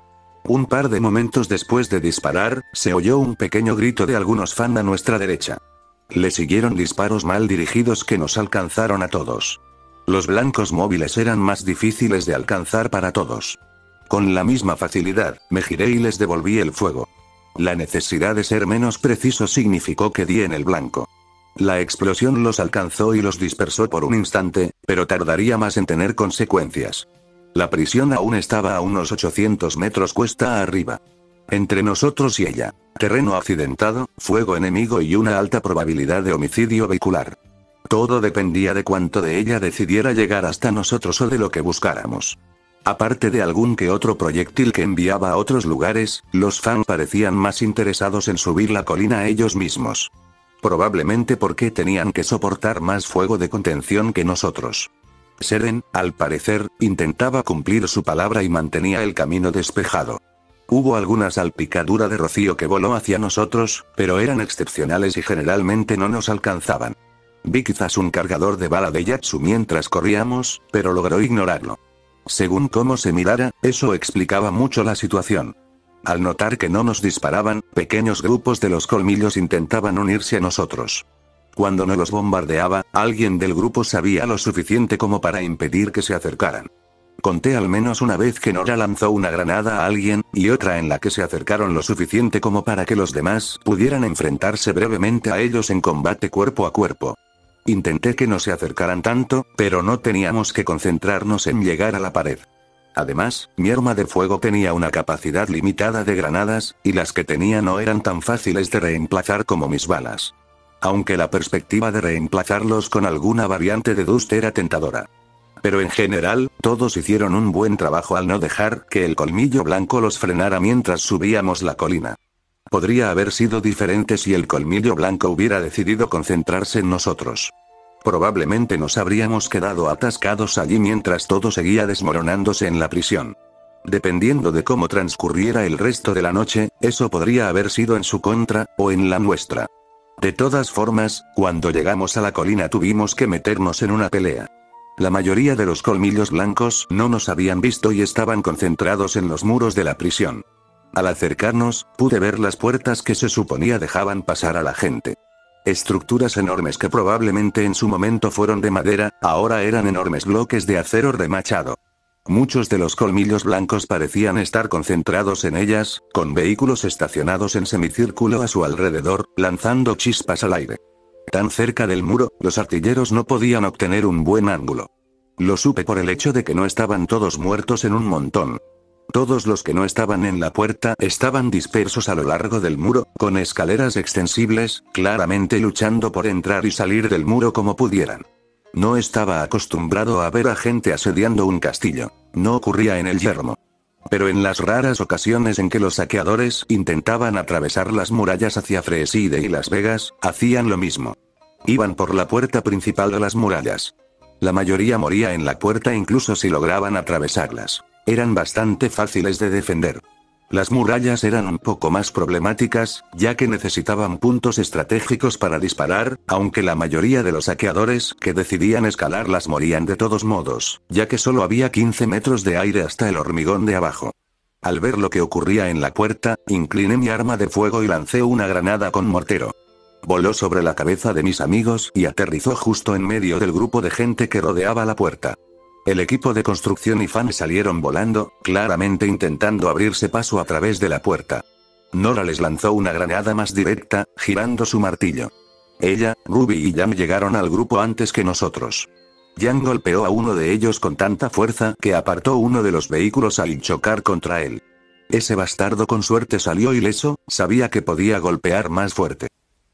Un par de momentos después de disparar, se oyó un pequeño grito de algunos fan a nuestra derecha. Le siguieron disparos mal dirigidos que nos alcanzaron a todos. Los blancos móviles eran más difíciles de alcanzar para todos. Con la misma facilidad, me giré y les devolví el fuego. La necesidad de ser menos preciso significó que di en el blanco. La explosión los alcanzó y los dispersó por un instante, pero tardaría más en tener consecuencias. La prisión aún estaba a unos 800 metros cuesta arriba. Entre nosotros y ella, terreno accidentado, fuego enemigo y una alta probabilidad de homicidio vehicular. Todo dependía de cuánto de ella decidiera llegar hasta nosotros o de lo que buscáramos. Aparte de algún que otro proyectil que enviaba a otros lugares, los fans parecían más interesados en subir la colina ellos mismos. Probablemente porque tenían que soportar más fuego de contención que nosotros. Seren, al parecer, intentaba cumplir su palabra y mantenía el camino despejado. Hubo alguna salpicadura de rocío que voló hacia nosotros, pero eran excepcionales y generalmente no nos alcanzaban. Vi quizás un cargador de bala de Yatsu mientras corríamos, pero logró ignorarlo. Según cómo se mirara, eso explicaba mucho la situación. Al notar que no nos disparaban, pequeños grupos de los colmillos intentaban unirse a nosotros. Cuando no los bombardeaba, alguien del grupo sabía lo suficiente como para impedir que se acercaran. Conté al menos una vez que Nora lanzó una granada a alguien, y otra en la que se acercaron lo suficiente como para que los demás pudieran enfrentarse brevemente a ellos en combate cuerpo a cuerpo. Intenté que no se acercaran tanto, pero no teníamos que concentrarnos en llegar a la pared. Además, mi arma de fuego tenía una capacidad limitada de granadas, y las que tenía no eran tan fáciles de reemplazar como mis balas. Aunque la perspectiva de reemplazarlos con alguna variante de Dust era tentadora. Pero en general, todos hicieron un buen trabajo al no dejar que el colmillo blanco los frenara mientras subíamos la colina. Podría haber sido diferente si el colmillo blanco hubiera decidido concentrarse en nosotros. Probablemente nos habríamos quedado atascados allí mientras todo seguía desmoronándose en la prisión. Dependiendo de cómo transcurriera el resto de la noche, eso podría haber sido en su contra, o en la nuestra. De todas formas, cuando llegamos a la colina tuvimos que meternos en una pelea. La mayoría de los colmillos blancos no nos habían visto y estaban concentrados en los muros de la prisión. Al acercarnos, pude ver las puertas que se suponía dejaban pasar a la gente. Estructuras enormes que probablemente en su momento fueron de madera, ahora eran enormes bloques de acero remachado. Muchos de los colmillos blancos parecían estar concentrados en ellas, con vehículos estacionados en semicírculo a su alrededor, lanzando chispas al aire. Tan cerca del muro, los artilleros no podían obtener un buen ángulo. Lo supe por el hecho de que no estaban todos muertos en un montón. Todos los que no estaban en la puerta estaban dispersos a lo largo del muro, con escaleras extensibles, claramente luchando por entrar y salir del muro como pudieran. No estaba acostumbrado a ver a gente asediando un castillo. No ocurría en el yermo. Pero en las raras ocasiones en que los saqueadores intentaban atravesar las murallas hacia Freeside y Las Vegas, hacían lo mismo. Iban por la puerta principal de las murallas. La mayoría moría en la puerta incluso si lograban atravesarlas. Eran bastante fáciles de defender. Las murallas eran un poco más problemáticas, ya que necesitaban puntos estratégicos para disparar, aunque la mayoría de los saqueadores que decidían escalarlas morían de todos modos, ya que solo había 15 metros de aire hasta el hormigón de abajo. Al ver lo que ocurría en la puerta, incliné mi arma de fuego y lancé una granada con mortero. Voló sobre la cabeza de mis amigos y aterrizó justo en medio del grupo de gente que rodeaba la puerta. El equipo de construcción y Fan salieron volando, claramente intentando abrirse paso a través de la puerta. Nora les lanzó una granada más directa, girando su martillo. Ella, Ruby y Jam llegaron al grupo antes que nosotros. Jam golpeó a uno de ellos con tanta fuerza que apartó uno de los vehículos al chocar contra él. Ese bastardo con suerte salió ileso, sabía que podía golpear más fuerte.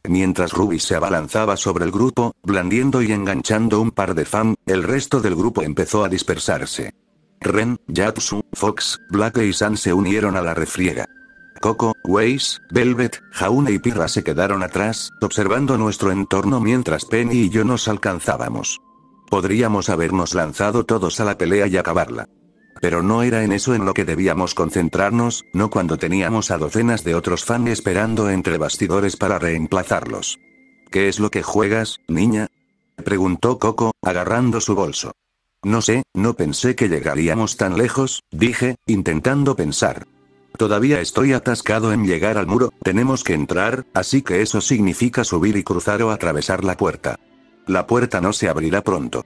Mientras Ruby se abalanzaba sobre el grupo, blandiendo y enganchando un par de Fan, el resto del grupo empezó a dispersarse. Ren, Yatsu, Fox, Black y San se unieron a la refriega. Coco, Weiss, Velvet, Jaune y Pirra se quedaron atrás, observando nuestro entorno mientras Penny y yo nos alcanzábamos. Podríamos habernos lanzado todos a la pelea y acabarla. Pero no era en eso en lo que debíamos concentrarnos, no cuando teníamos a docenas de otros Fan esperando entre bastidores para reemplazarlos. ¿Qué es lo que juegas, niña?, preguntó Coco, agarrando su bolso. No sé, no pensé que llegaríamos tan lejos, dije, intentando pensar. Todavía estoy atascado en llegar al muro, tenemos que entrar, así que eso significa subir y cruzar o atravesar la puerta. La puerta no se abrirá pronto.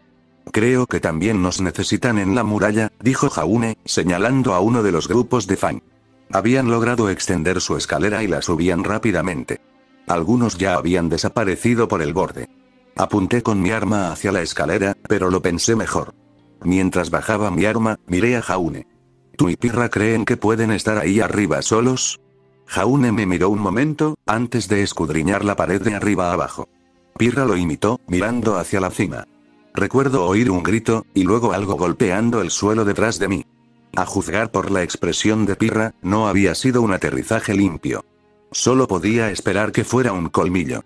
Creo que también nos necesitan en la muralla, dijo Jaune, señalando a uno de los grupos de Fan. Habían logrado extender su escalera y la subían rápidamente. Algunos ya habían desaparecido por el borde. Apunté con mi arma hacia la escalera, pero lo pensé mejor. Mientras bajaba mi arma, miré a Jaune. ¿Tú y Pirra creen que pueden estar ahí arriba solos? Jaune me miró un momento, antes de escudriñar la pared de arriba a abajo. Pirra lo imitó, mirando hacia la cima. Recuerdo oír un grito, y luego algo golpeando el suelo detrás de mí. A juzgar por la expresión de Pirra, no había sido un aterrizaje limpio. Solo podía esperar que fuera un colmillo.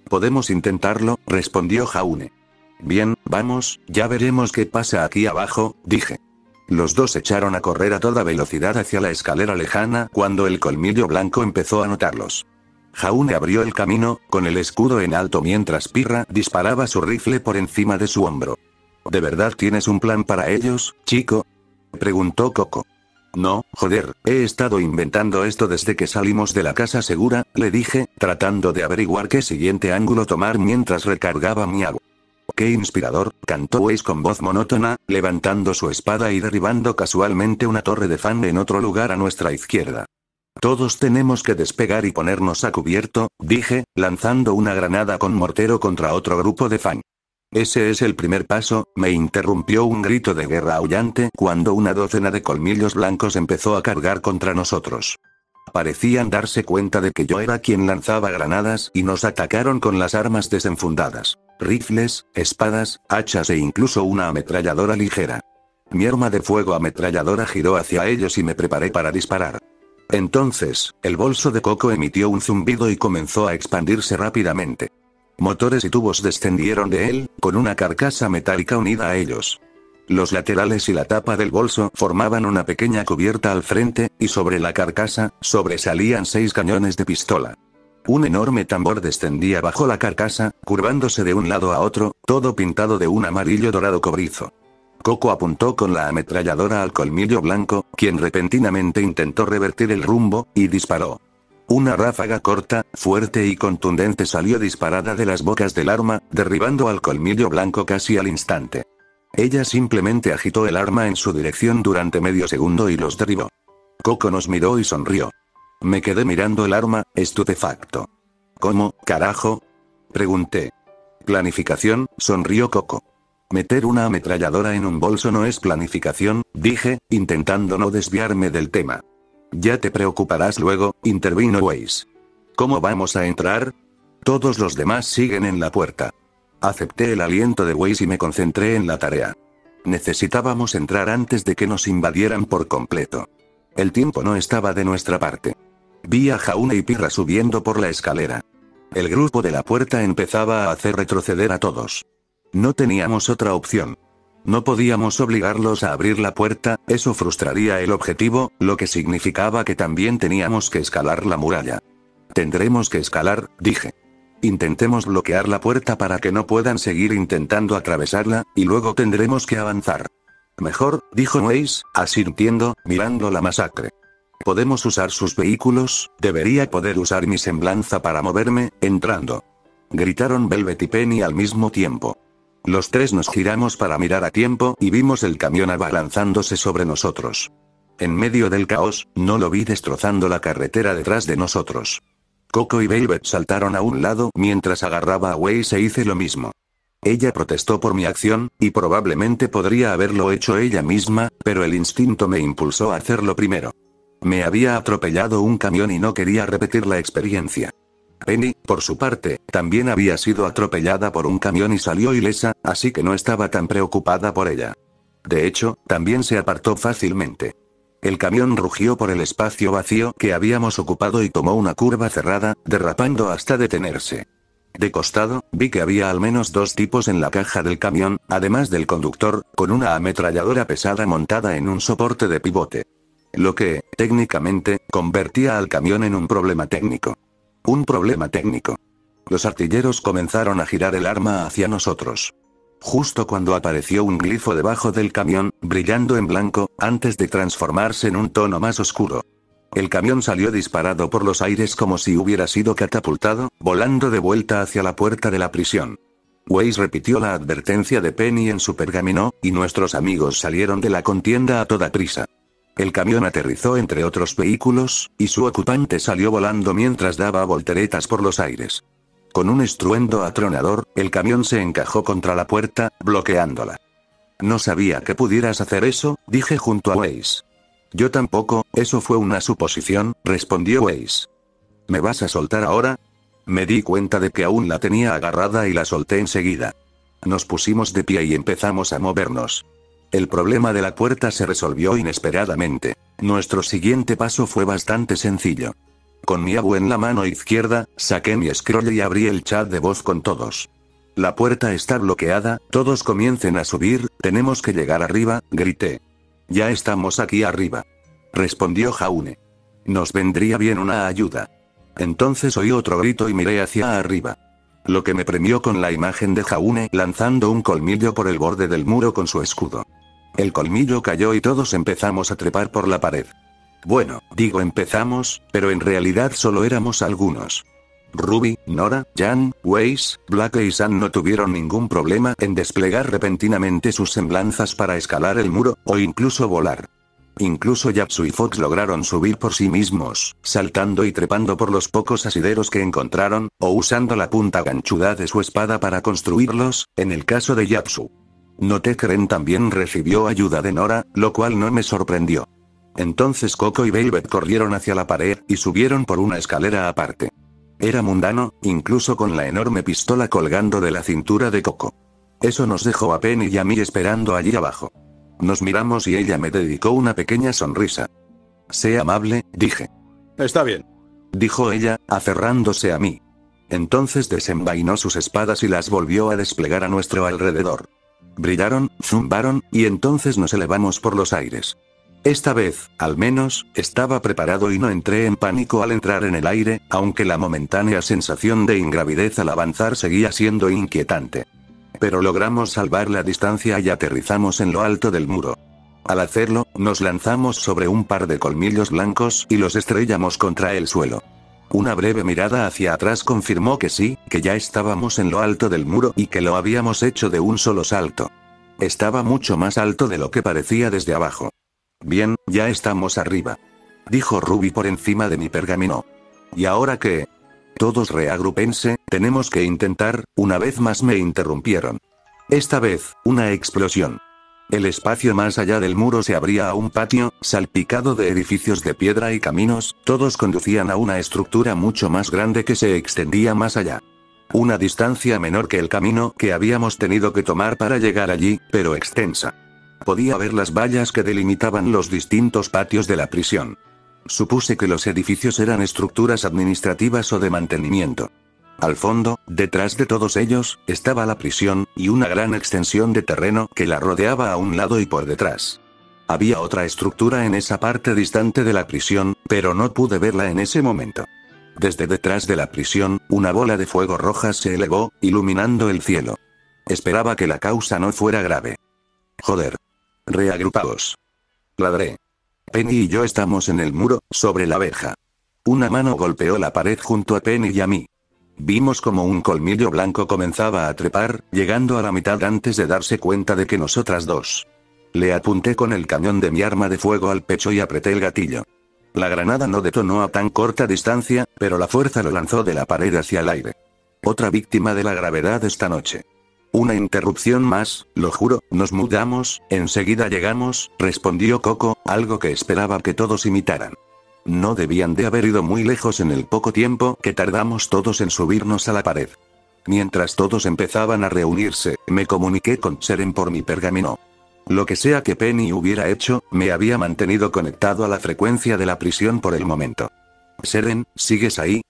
Podemos intentarlo, respondió Jaune. Bien, vamos, ya veremos qué pasa aquí abajo, dije. Los dos echaron a correr a toda velocidad hacia la escalera lejana cuando el colmillo blanco empezó a notarlos. Jaune abrió el camino, con el escudo en alto mientras Pirra disparaba su rifle por encima de su hombro. ¿De verdad tienes un plan para ellos, chico?, preguntó Coco. No, joder, he estado inventando esto desde que salimos de la casa segura, le dije, tratando de averiguar qué siguiente ángulo tomar mientras recargaba mi agua. Qué inspirador, cantó Waze con voz monótona, levantando su espada y derribando casualmente una torre de fan en otro lugar a nuestra izquierda. Todos tenemos que despegar y ponernos a cubierto, dije, lanzando una granada con mortero contra otro grupo de fan. Ese es el primer paso, me interrumpió un grito de guerra aullante cuando una docena de colmillos blancos empezó a cargar contra nosotros. Parecían darse cuenta de que yo era quien lanzaba granadas y nos atacaron con las armas desenfundadas. Rifles, espadas, hachas e incluso una ametralladora ligera. Mi arma de fuego ametralladora giró hacia ellos y me preparé para disparar. Entonces, el bolso de Coco emitió un zumbido y comenzó a expandirse rápidamente. Motores y tubos descendieron de él, con una carcasa metálica unida a ellos. Los laterales y la tapa del bolso formaban una pequeña cubierta al frente, y sobre la carcasa, sobresalían 6 cañones de pistola. Un enorme tambor descendía bajo la carcasa, curvándose de un lado a otro, todo pintado de un amarillo dorado cobrizo. Coco apuntó con la ametralladora al colmillo blanco, quien repentinamente intentó revertir el rumbo, y disparó. Una ráfaga corta, fuerte y contundente salió disparada de las bocas del arma, derribando al colmillo blanco casi al instante. Ella simplemente agitó el arma en su dirección durante medio segundo y los derribó. Coco nos miró y sonrió. Me quedé mirando el arma, estupefacto. ¿Cómo, carajo? Pregunté. Planificación, sonrió Coco. Meter una ametralladora en un bolso no es planificación, dije, intentando no desviarme del tema. Ya te preocuparás luego, intervino Waze. ¿Cómo vamos a entrar? Todos los demás siguen en la puerta. Acepté el aliento de Waze y me concentré en la tarea. Necesitábamos entrar antes de que nos invadieran por completo. El tiempo no estaba de nuestra parte. Vi a Jaune y Pirra subiendo por la escalera. El grupo de la puerta empezaba a hacer retroceder a todos. No teníamos otra opción. No podíamos obligarlos a abrir la puerta, eso frustraría el objetivo, lo que significaba que también teníamos que escalar la muralla. Tendremos que escalar, dije. Intentemos bloquear la puerta para que no puedan seguir intentando atravesarla, y luego tendremos que avanzar. Mejor, dijo Waze, asintiendo, mirando la masacre. Podemos usar sus vehículos, debería poder usar mi semblanza para moverme, entrando. Gritaron Velvet y Penny al mismo tiempo. Los tres nos giramos para mirar a tiempo y vimos el camión abalanzándose sobre nosotros. En medio del caos, no lo vi destrozando la carretera detrás de nosotros. Coco y Velvet saltaron a un lado mientras agarraba a Waze e hice lo mismo. Ella protestó por mi acción, y probablemente podría haberlo hecho ella misma, pero el instinto me impulsó a hacerlo primero. Me había atropellado un camión y no quería repetir la experiencia. Penny, por su parte, también había sido atropellada por un camión y salió ilesa, así que no estaba tan preocupada por ella. De hecho, también se apartó fácilmente. El camión rugió por el espacio vacío que habíamos ocupado y tomó una curva cerrada, derrapando hasta detenerse. De costado, vi que había al menos 2 tipos en la caja del camión, además del conductor, con una ametralladora pesada montada en un soporte de pivote. Lo que, técnicamente, convertía al camión en un problema técnico. Un problema técnico. Los artilleros comenzaron a girar el arma hacia nosotros. Justo cuando apareció un glifo debajo del camión, brillando en blanco, antes de transformarse en un tono más oscuro. El camión salió disparado por los aires como si hubiera sido catapultado, volando de vuelta hacia la puerta de la prisión. Waze repitió la advertencia de Penny en su pergamino, y nuestros amigos salieron de la contienda a toda prisa. El camión aterrizó entre otros vehículos, y su ocupante salió volando mientras daba volteretas por los aires. Con un estruendo atronador, el camión se encajó contra la puerta, bloqueándola. No sabía que pudieras hacer eso, dije junto a Waze. Yo tampoco, eso fue una suposición, respondió Waze. ¿Me vas a soltar ahora? Me di cuenta de que aún la tenía agarrada y la solté enseguida. Nos pusimos de pie y empezamos a movernos. El problema de la puerta se resolvió inesperadamente. Nuestro siguiente paso fue bastante sencillo. Con mi abu en la mano izquierda, saqué mi scroll y abrí el chat de voz con todos. La puerta está bloqueada, todos comiencen a subir, tenemos que llegar arriba, grité. Ya estamos aquí arriba. Respondió Jaune. Nos vendría bien una ayuda. Entonces oí otro grito y miré hacia arriba. Lo que me premió con la imagen de Jaune lanzando un colmillo por el borde del muro con su escudo. El colmillo cayó y todos empezamos a trepar por la pared. Bueno, digo empezamos, pero en realidad solo éramos algunos. Ruby, Nora, Jan, Weiss, Blake y Sam no tuvieron ningún problema en desplegar repentinamente sus semblanzas para escalar el muro, o incluso volar. Incluso Yapsu y Fox lograron subir por sí mismos, saltando y trepando por los pocos asideros que encontraron, o usando la punta ganchuda de su espada para construirlos, en el caso de Yapsu. Noté que Ren también recibió ayuda de Nora, lo cual no me sorprendió. Entonces Coco y Velvet corrieron hacia la pared, y subieron por una escalera aparte. Era mundano, incluso con la enorme pistola colgando de la cintura de Coco. Eso nos dejó a Penny y a mí esperando allí abajo. Nos miramos y ella me dedicó una pequeña sonrisa. «Sé amable», dije. «Está bien», dijo ella, aferrándose a mí. Entonces desenvainó sus espadas y las volvió a desplegar a nuestro alrededor. Brillaron, zumbaron, y entonces nos elevamos por los aires. Esta vez, al menos, estaba preparado y no entré en pánico al entrar en el aire, aunque la momentánea sensación de ingravidez al avanzar seguía siendo inquietante. Pero logramos salvar la distancia y aterrizamos en lo alto del muro. Al hacerlo, nos lanzamos sobre un par de colmillos blancos y los estrellamos contra el suelo. Una breve mirada hacia atrás confirmó que sí, que ya estábamos en lo alto del muro y que lo habíamos hecho de un solo salto. Estaba mucho más alto de lo que parecía desde abajo. «Bien, ya estamos arriba», dijo Ruby por encima de mi pergamino. «¿Y ahora qué?» «Todos reagrúpense, tenemos que intentar», una vez más me interrumpieron. Esta vez, una explosión. El espacio más allá del muro se abría a un patio, salpicado de edificios de piedra y caminos, todos conducían a una estructura mucho más grande que se extendía más allá. Una distancia menor que el camino que habíamos tenido que tomar para llegar allí, pero extensa. Podía ver las vallas que delimitaban los distintos patios de la prisión. Supuse que los edificios eran estructuras administrativas o de mantenimiento. Al fondo, detrás de todos ellos, estaba la prisión, y una gran extensión de terreno que la rodeaba a un lado y por detrás. Había otra estructura en esa parte distante de la prisión, pero no pude verla en ese momento. Desde detrás de la prisión, una bola de fuego roja se elevó, iluminando el cielo. Esperaba que la causa no fuera grave. «Joder. Reagrupaos», ladré. Penny y yo estamos en el muro, sobre la verja. Una mano golpeó la pared junto a Penny y a mí. Vimos como un colmillo blanco comenzaba a trepar, llegando a la mitad antes de darse cuenta de que nosotras dos. Le apunté con el cañón de mi arma de fuego al pecho y apreté el gatillo. La granada no detonó a tan corta distancia, pero la fuerza lo lanzó de la pared hacia el aire. Otra víctima de la gravedad esta noche. Una interrupción más, lo juro, nos mudamos, enseguida llegamos, respondió Coco, algo que esperaba que todos imitaran. No debían de haber ido muy lejos en el poco tiempo que tardamos todos en subirnos a la pared. Mientras todos empezaban a reunirse, me comuniqué con Seren por mi pergamino. Lo que sea que Penny hubiera hecho, me había mantenido conectado a la frecuencia de la prisión por el momento. «Seren, ¿sigues ahí?»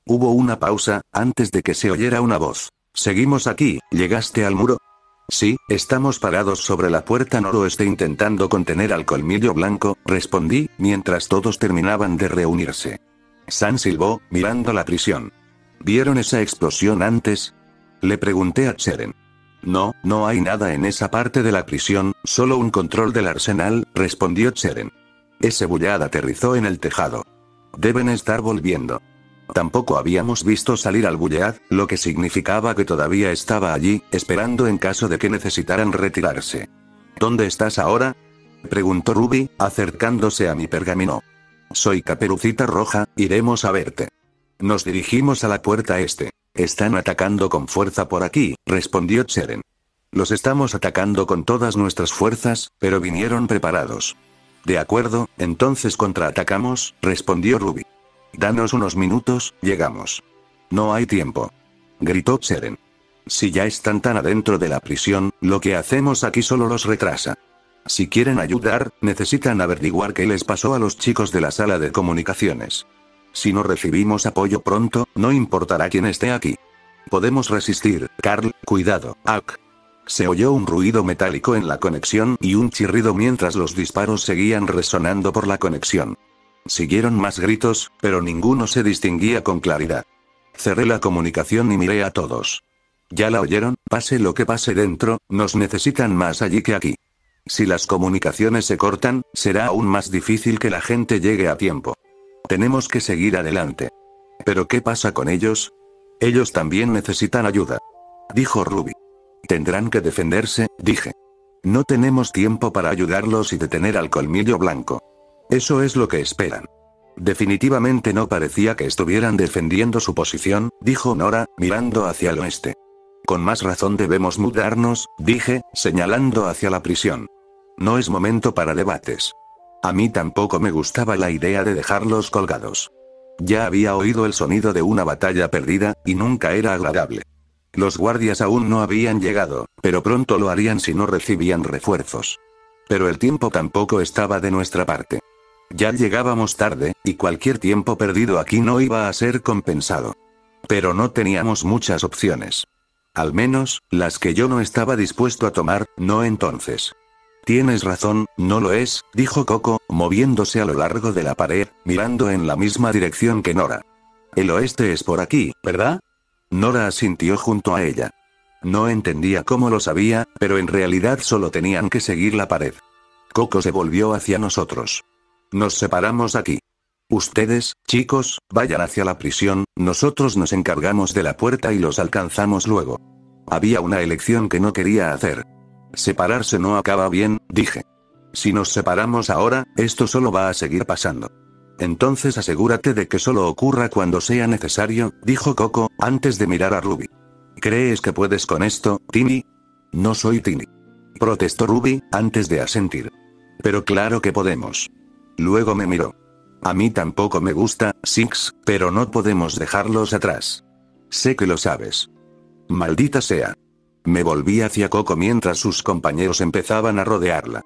Hubo una pausa, antes de que se oyera una voz. «Seguimos aquí, ¿llegaste al muro?» «Sí, estamos parados sobre la puerta noroeste intentando contener al colmillo blanco», respondí, mientras todos terminaban de reunirse. Sam silbó, mirando la prisión. «¿Vieron esa explosión antes?» Le pregunté a Seren. «No, no hay nada en esa parte de la prisión, solo un control del arsenal», respondió Seren. «Ese Bullard aterrizó en el tejado. Deben estar volviendo». Tampoco habíamos visto salir al Bullard, lo que significaba que todavía estaba allí, esperando en caso de que necesitaran retirarse. «¿Dónde estás ahora?», preguntó Ruby, acercándose a mi pergamino. «Soy Caperucita Roja, iremos a verte». Nos dirigimos a la puerta este. «Están atacando con fuerza por aquí», respondió Seren. «Los estamos atacando con todas nuestras fuerzas, pero vinieron preparados». «De acuerdo, entonces contraatacamos», respondió Ruby. «Danos unos minutos, llegamos». «No hay tiempo», gritó Seren. «Si ya están tan adentro de la prisión, lo que hacemos aquí solo los retrasa. Si quieren ayudar, necesitan averiguar qué les pasó a los chicos de la sala de comunicaciones. Si no recibimos apoyo pronto, no importará quién esté aquí. Podemos resistir, Carl, cuidado, Ak». Se oyó un ruido metálico en la conexión y un chirrido mientras los disparos seguían resonando por la conexión. Siguieron más gritos, pero ninguno se distinguía con claridad. Cerré la comunicación y miré a todos. «¿Ya la oyeron? Pase lo que pase dentro, nos necesitan más allí que aquí. Si las comunicaciones se cortan, será aún más difícil que la gente llegue a tiempo. Tenemos que seguir adelante». ¿Pero qué pasa con ellos? Ellos también necesitan ayuda, dijo Ruby. Tendrán que defenderse, dije. No tenemos tiempo para ayudarlos y detener al colmillo blanco. Eso es lo que esperan. Definitivamente no parecía que estuvieran defendiendo su posición, dijo Nora, mirando hacia el oeste. Con más razón debemos mudarnos, dije, señalando hacia la prisión. No es momento para debates. A mí tampoco me gustaba la idea de dejarlos colgados. Ya había oído el sonido de una batalla perdida, y nunca era agradable. Los guardias aún no habían llegado, pero pronto lo harían si no recibían refuerzos. Pero el tiempo tampoco estaba de nuestra parte. Ya llegábamos tarde, y cualquier tiempo perdido aquí no iba a ser compensado. Pero no teníamos muchas opciones. Al menos, las que yo no estaba dispuesto a tomar, no entonces. Tienes razón, no lo es, dijo Coco, moviéndose a lo largo de la pared, mirando en la misma dirección que Nora. El oeste es por aquí, ¿verdad? Nora asintió junto a ella. No entendía cómo lo sabía, pero en realidad solo tenían que seguir la pared. Coco se volvió hacia nosotros. Nos separamos aquí. Ustedes, chicos, vayan hacia la prisión, nosotros nos encargamos de la puerta y los alcanzamos luego. Había una elección que no quería hacer. Separarse no acaba bien, dije. Si nos separamos ahora, esto solo va a seguir pasando. Entonces asegúrate de que solo ocurra cuando sea necesario, dijo Coco, antes de mirar a Ruby. ¿Crees que puedes con esto, Timmy? No soy Timmy, protestó Ruby, antes de asentir. Pero claro que podemos. Luego me miró. A mí tampoco me gusta, Six, pero no podemos dejarlos atrás. Sé que lo sabes. Maldita sea. Me volví hacia Coco mientras sus compañeros empezaban a rodearla.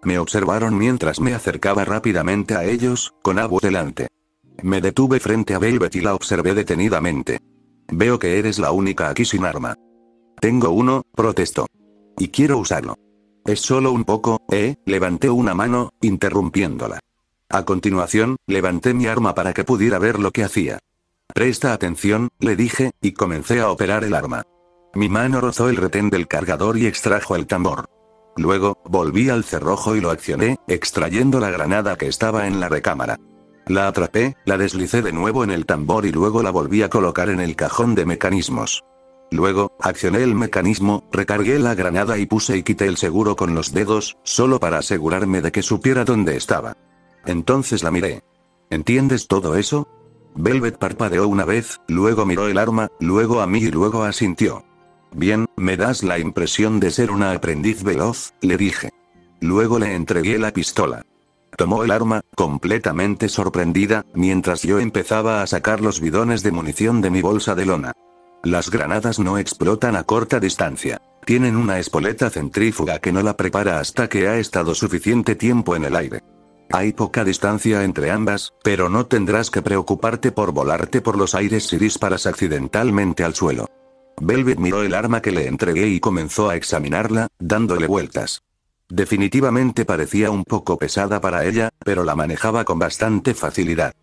Me observaron mientras me acercaba rápidamente a ellos, con Abu delante. Me detuve frente a Velvet y la observé detenidamente. Veo que eres la única aquí sin arma. Tengo uno, protestó. Y quiero usarlo. Es solo un poco, levanté una mano, interrumpiéndola. A continuación, levanté mi arma para que pudiera ver lo que hacía. Presta atención, le dije, y comencé a operar el arma. Mi mano rozó el retén del cargador y extrajo el tambor. Luego, volví al cerrojo y lo accioné, extrayendo la granada que estaba en la recámara. La atrapé, la deslicé de nuevo en el tambor y luego la volví a colocar en el cajón de mecanismos. Luego, accioné el mecanismo, recargué la granada y puse y quité el seguro con los dedos, solo para asegurarme de que supiera dónde estaba. Entonces la miré. ¿Entiendes todo eso? Velvet parpadeó una vez, luego miró el arma, luego a mí y luego asintió. Bien, me das la impresión de ser una aprendiz veloz, le dije. Luego le entregué la pistola. Tomó el arma, completamente sorprendida, mientras yo empezaba a sacar los bidones de munición de mi bolsa de lona. Las granadas no explotan a corta distancia. Tienen una espoleta centrífuga que no la prepara hasta que ha estado suficiente tiempo en el aire. Hay poca distancia entre ambas, pero no tendrás que preocuparte por volarte por los aires si disparas accidentalmente al suelo. Velvet miró el arma que le entregué y comenzó a examinarla, dándole vueltas. Definitivamente parecía un poco pesada para ella, pero la manejaba con bastante facilidad.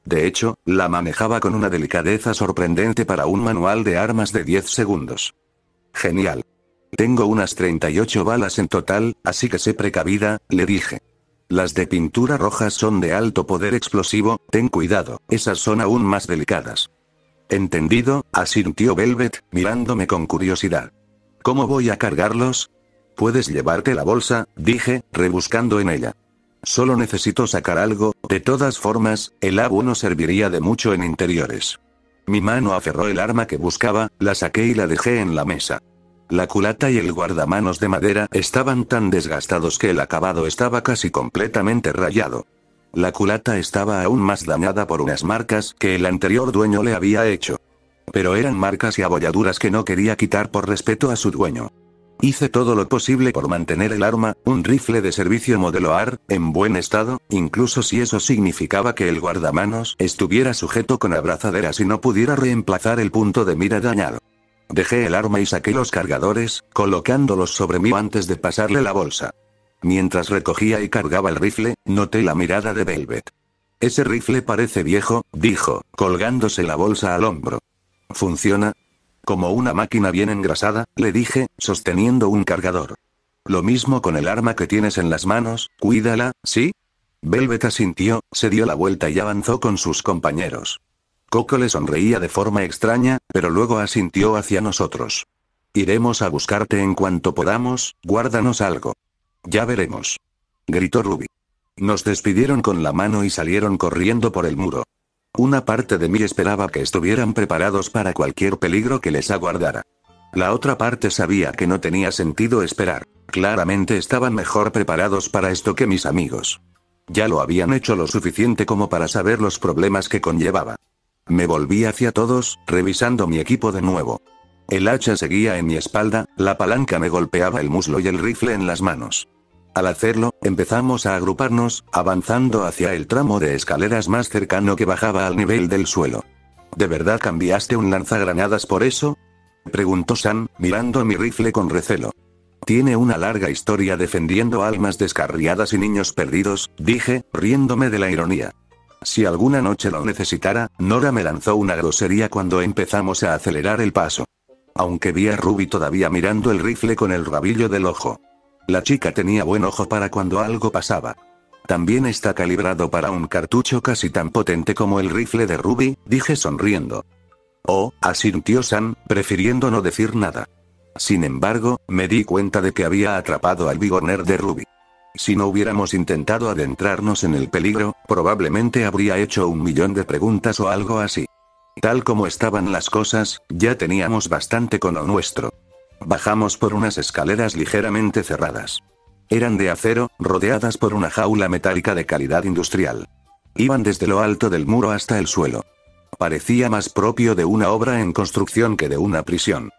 De hecho, la manejaba con una delicadeza sorprendente para un manual de armas de 10 segundos. Genial. Tengo unas 38 balas en total, así que sé precavida, le dije. Las de pintura roja son de alto poder explosivo, ten cuidado, esas son aún más delicadas. Entendido, asintió Velvet, mirándome con curiosidad. ¿Cómo voy a cargarlos? Puedes llevarte la bolsa, dije, rebuscando en ella. Solo necesito sacar algo, de todas formas, el Abu no serviría de mucho en interiores. Mi mano aferró el arma que buscaba, la saqué y la dejé en la mesa. La culata y el guardamanos de madera estaban tan desgastados que el acabado estaba casi completamente rayado. La culata estaba aún más dañada por unas marcas que el anterior dueño le había hecho. Pero eran marcas y abolladuras que no quería quitar por respeto a su dueño. Hice todo lo posible por mantener el arma, un rifle de servicio modelo AR, en buen estado, incluso si eso significaba que el guardamanos estuviera sujeto con abrazaderas y no pudiera reemplazar el punto de mira dañado. Dejé el arma y saqué los cargadores, colocándolos sobre mí antes de pasarle la bolsa. Mientras recogía y cargaba el rifle, noté la mirada de Velvet. Ese rifle parece viejo, dijo, colgándose la bolsa al hombro. ¿Funciona? Como una máquina bien engrasada, le dije, sosteniendo un cargador. Lo mismo con el arma que tienes en las manos, cuídala, ¿sí? Velvet asintió, se dio la vuelta y avanzó con sus compañeros. Coco le sonreía de forma extraña, pero luego asintió hacia nosotros. Iremos a buscarte en cuanto podamos, guárdanos algo. Ya veremos. Gritó Ruby. Nos despidieron con la mano y salieron corriendo por el muro. Una parte de mí esperaba que estuvieran preparados para cualquier peligro que les aguardara. La otra parte sabía que no tenía sentido esperar. Claramente estaban mejor preparados para esto que mis amigos. Ya lo habían hecho lo suficiente como para saber los problemas que conllevaba. Me volví hacia todos, revisando mi equipo de nuevo. El hacha seguía en mi espalda, la palanca me golpeaba el muslo y el rifle en las manos. Al hacerlo, empezamos a agruparnos, avanzando hacia el tramo de escaleras más cercano que bajaba al nivel del suelo. ¿De verdad cambiaste un lanzagranadas por eso?, preguntó Sam, mirando mi rifle con recelo. Tiene una larga historia defendiendo almas descarriadas y niños perdidos, dije, riéndome de la ironía. Si alguna noche lo necesitara, Nora me lanzó una grosería cuando empezamos a acelerar el paso. Aunque vi a Ruby todavía mirando el rifle con el rabillo del ojo. La chica tenía buen ojo para cuando algo pasaba. También está calibrado para un cartucho casi tan potente como el rifle de Ruby, dije sonriendo. Oh, asintió Sam, prefiriendo no decir nada. Sin embargo, me di cuenta de que había atrapado al Bigorner de Ruby. Si no hubiéramos intentado adentrarnos en el peligro, probablemente habría hecho 1.000.000 de preguntas o algo así. Tal como estaban las cosas, ya teníamos bastante con lo nuestro. Bajamos por unas escaleras ligeramente cerradas. Eran de acero, rodeadas por una jaula metálica de calidad industrial. Iban desde lo alto del muro hasta el suelo. Parecía más propio de una obra en construcción que de una prisión.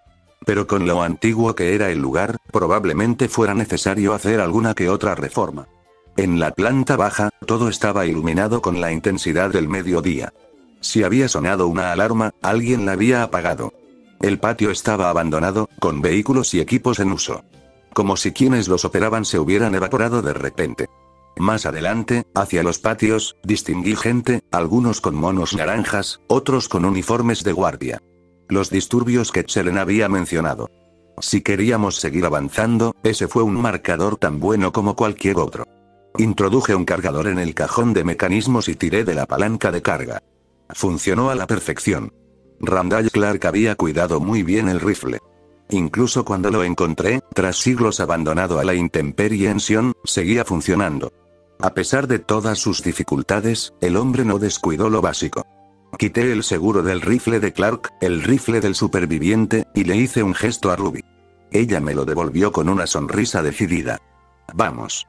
Pero con lo antiguo que era el lugar, probablemente fuera necesario hacer alguna que otra reforma. En la planta baja, todo estaba iluminado con la intensidad del mediodía. Si había sonado una alarma, alguien la había apagado. El patio estaba abandonado, con vehículos y equipos en uso. Como si quienes los operaban se hubieran evaporado de repente. Más adelante, hacia los patios, distinguí gente, algunos con monos naranjas, otros con uniformes de guardia. Los disturbios que Chelen había mencionado. Si queríamos seguir avanzando, ese fue un marcador tan bueno como cualquier otro. Introduje un cargador en el cajón de mecanismos y tiré de la palanca de carga. Funcionó a la perfección. Randall Clark había cuidado muy bien el rifle. Incluso cuando lo encontré, tras siglos abandonado a la intemperie en Sion, seguía funcionando. A pesar de todas sus dificultades, el hombre no descuidó lo básico. Quité el seguro del rifle de Clark, el rifle del superviviente, y le hice un gesto a Ruby. Ella me lo devolvió con una sonrisa decidida. Vamos.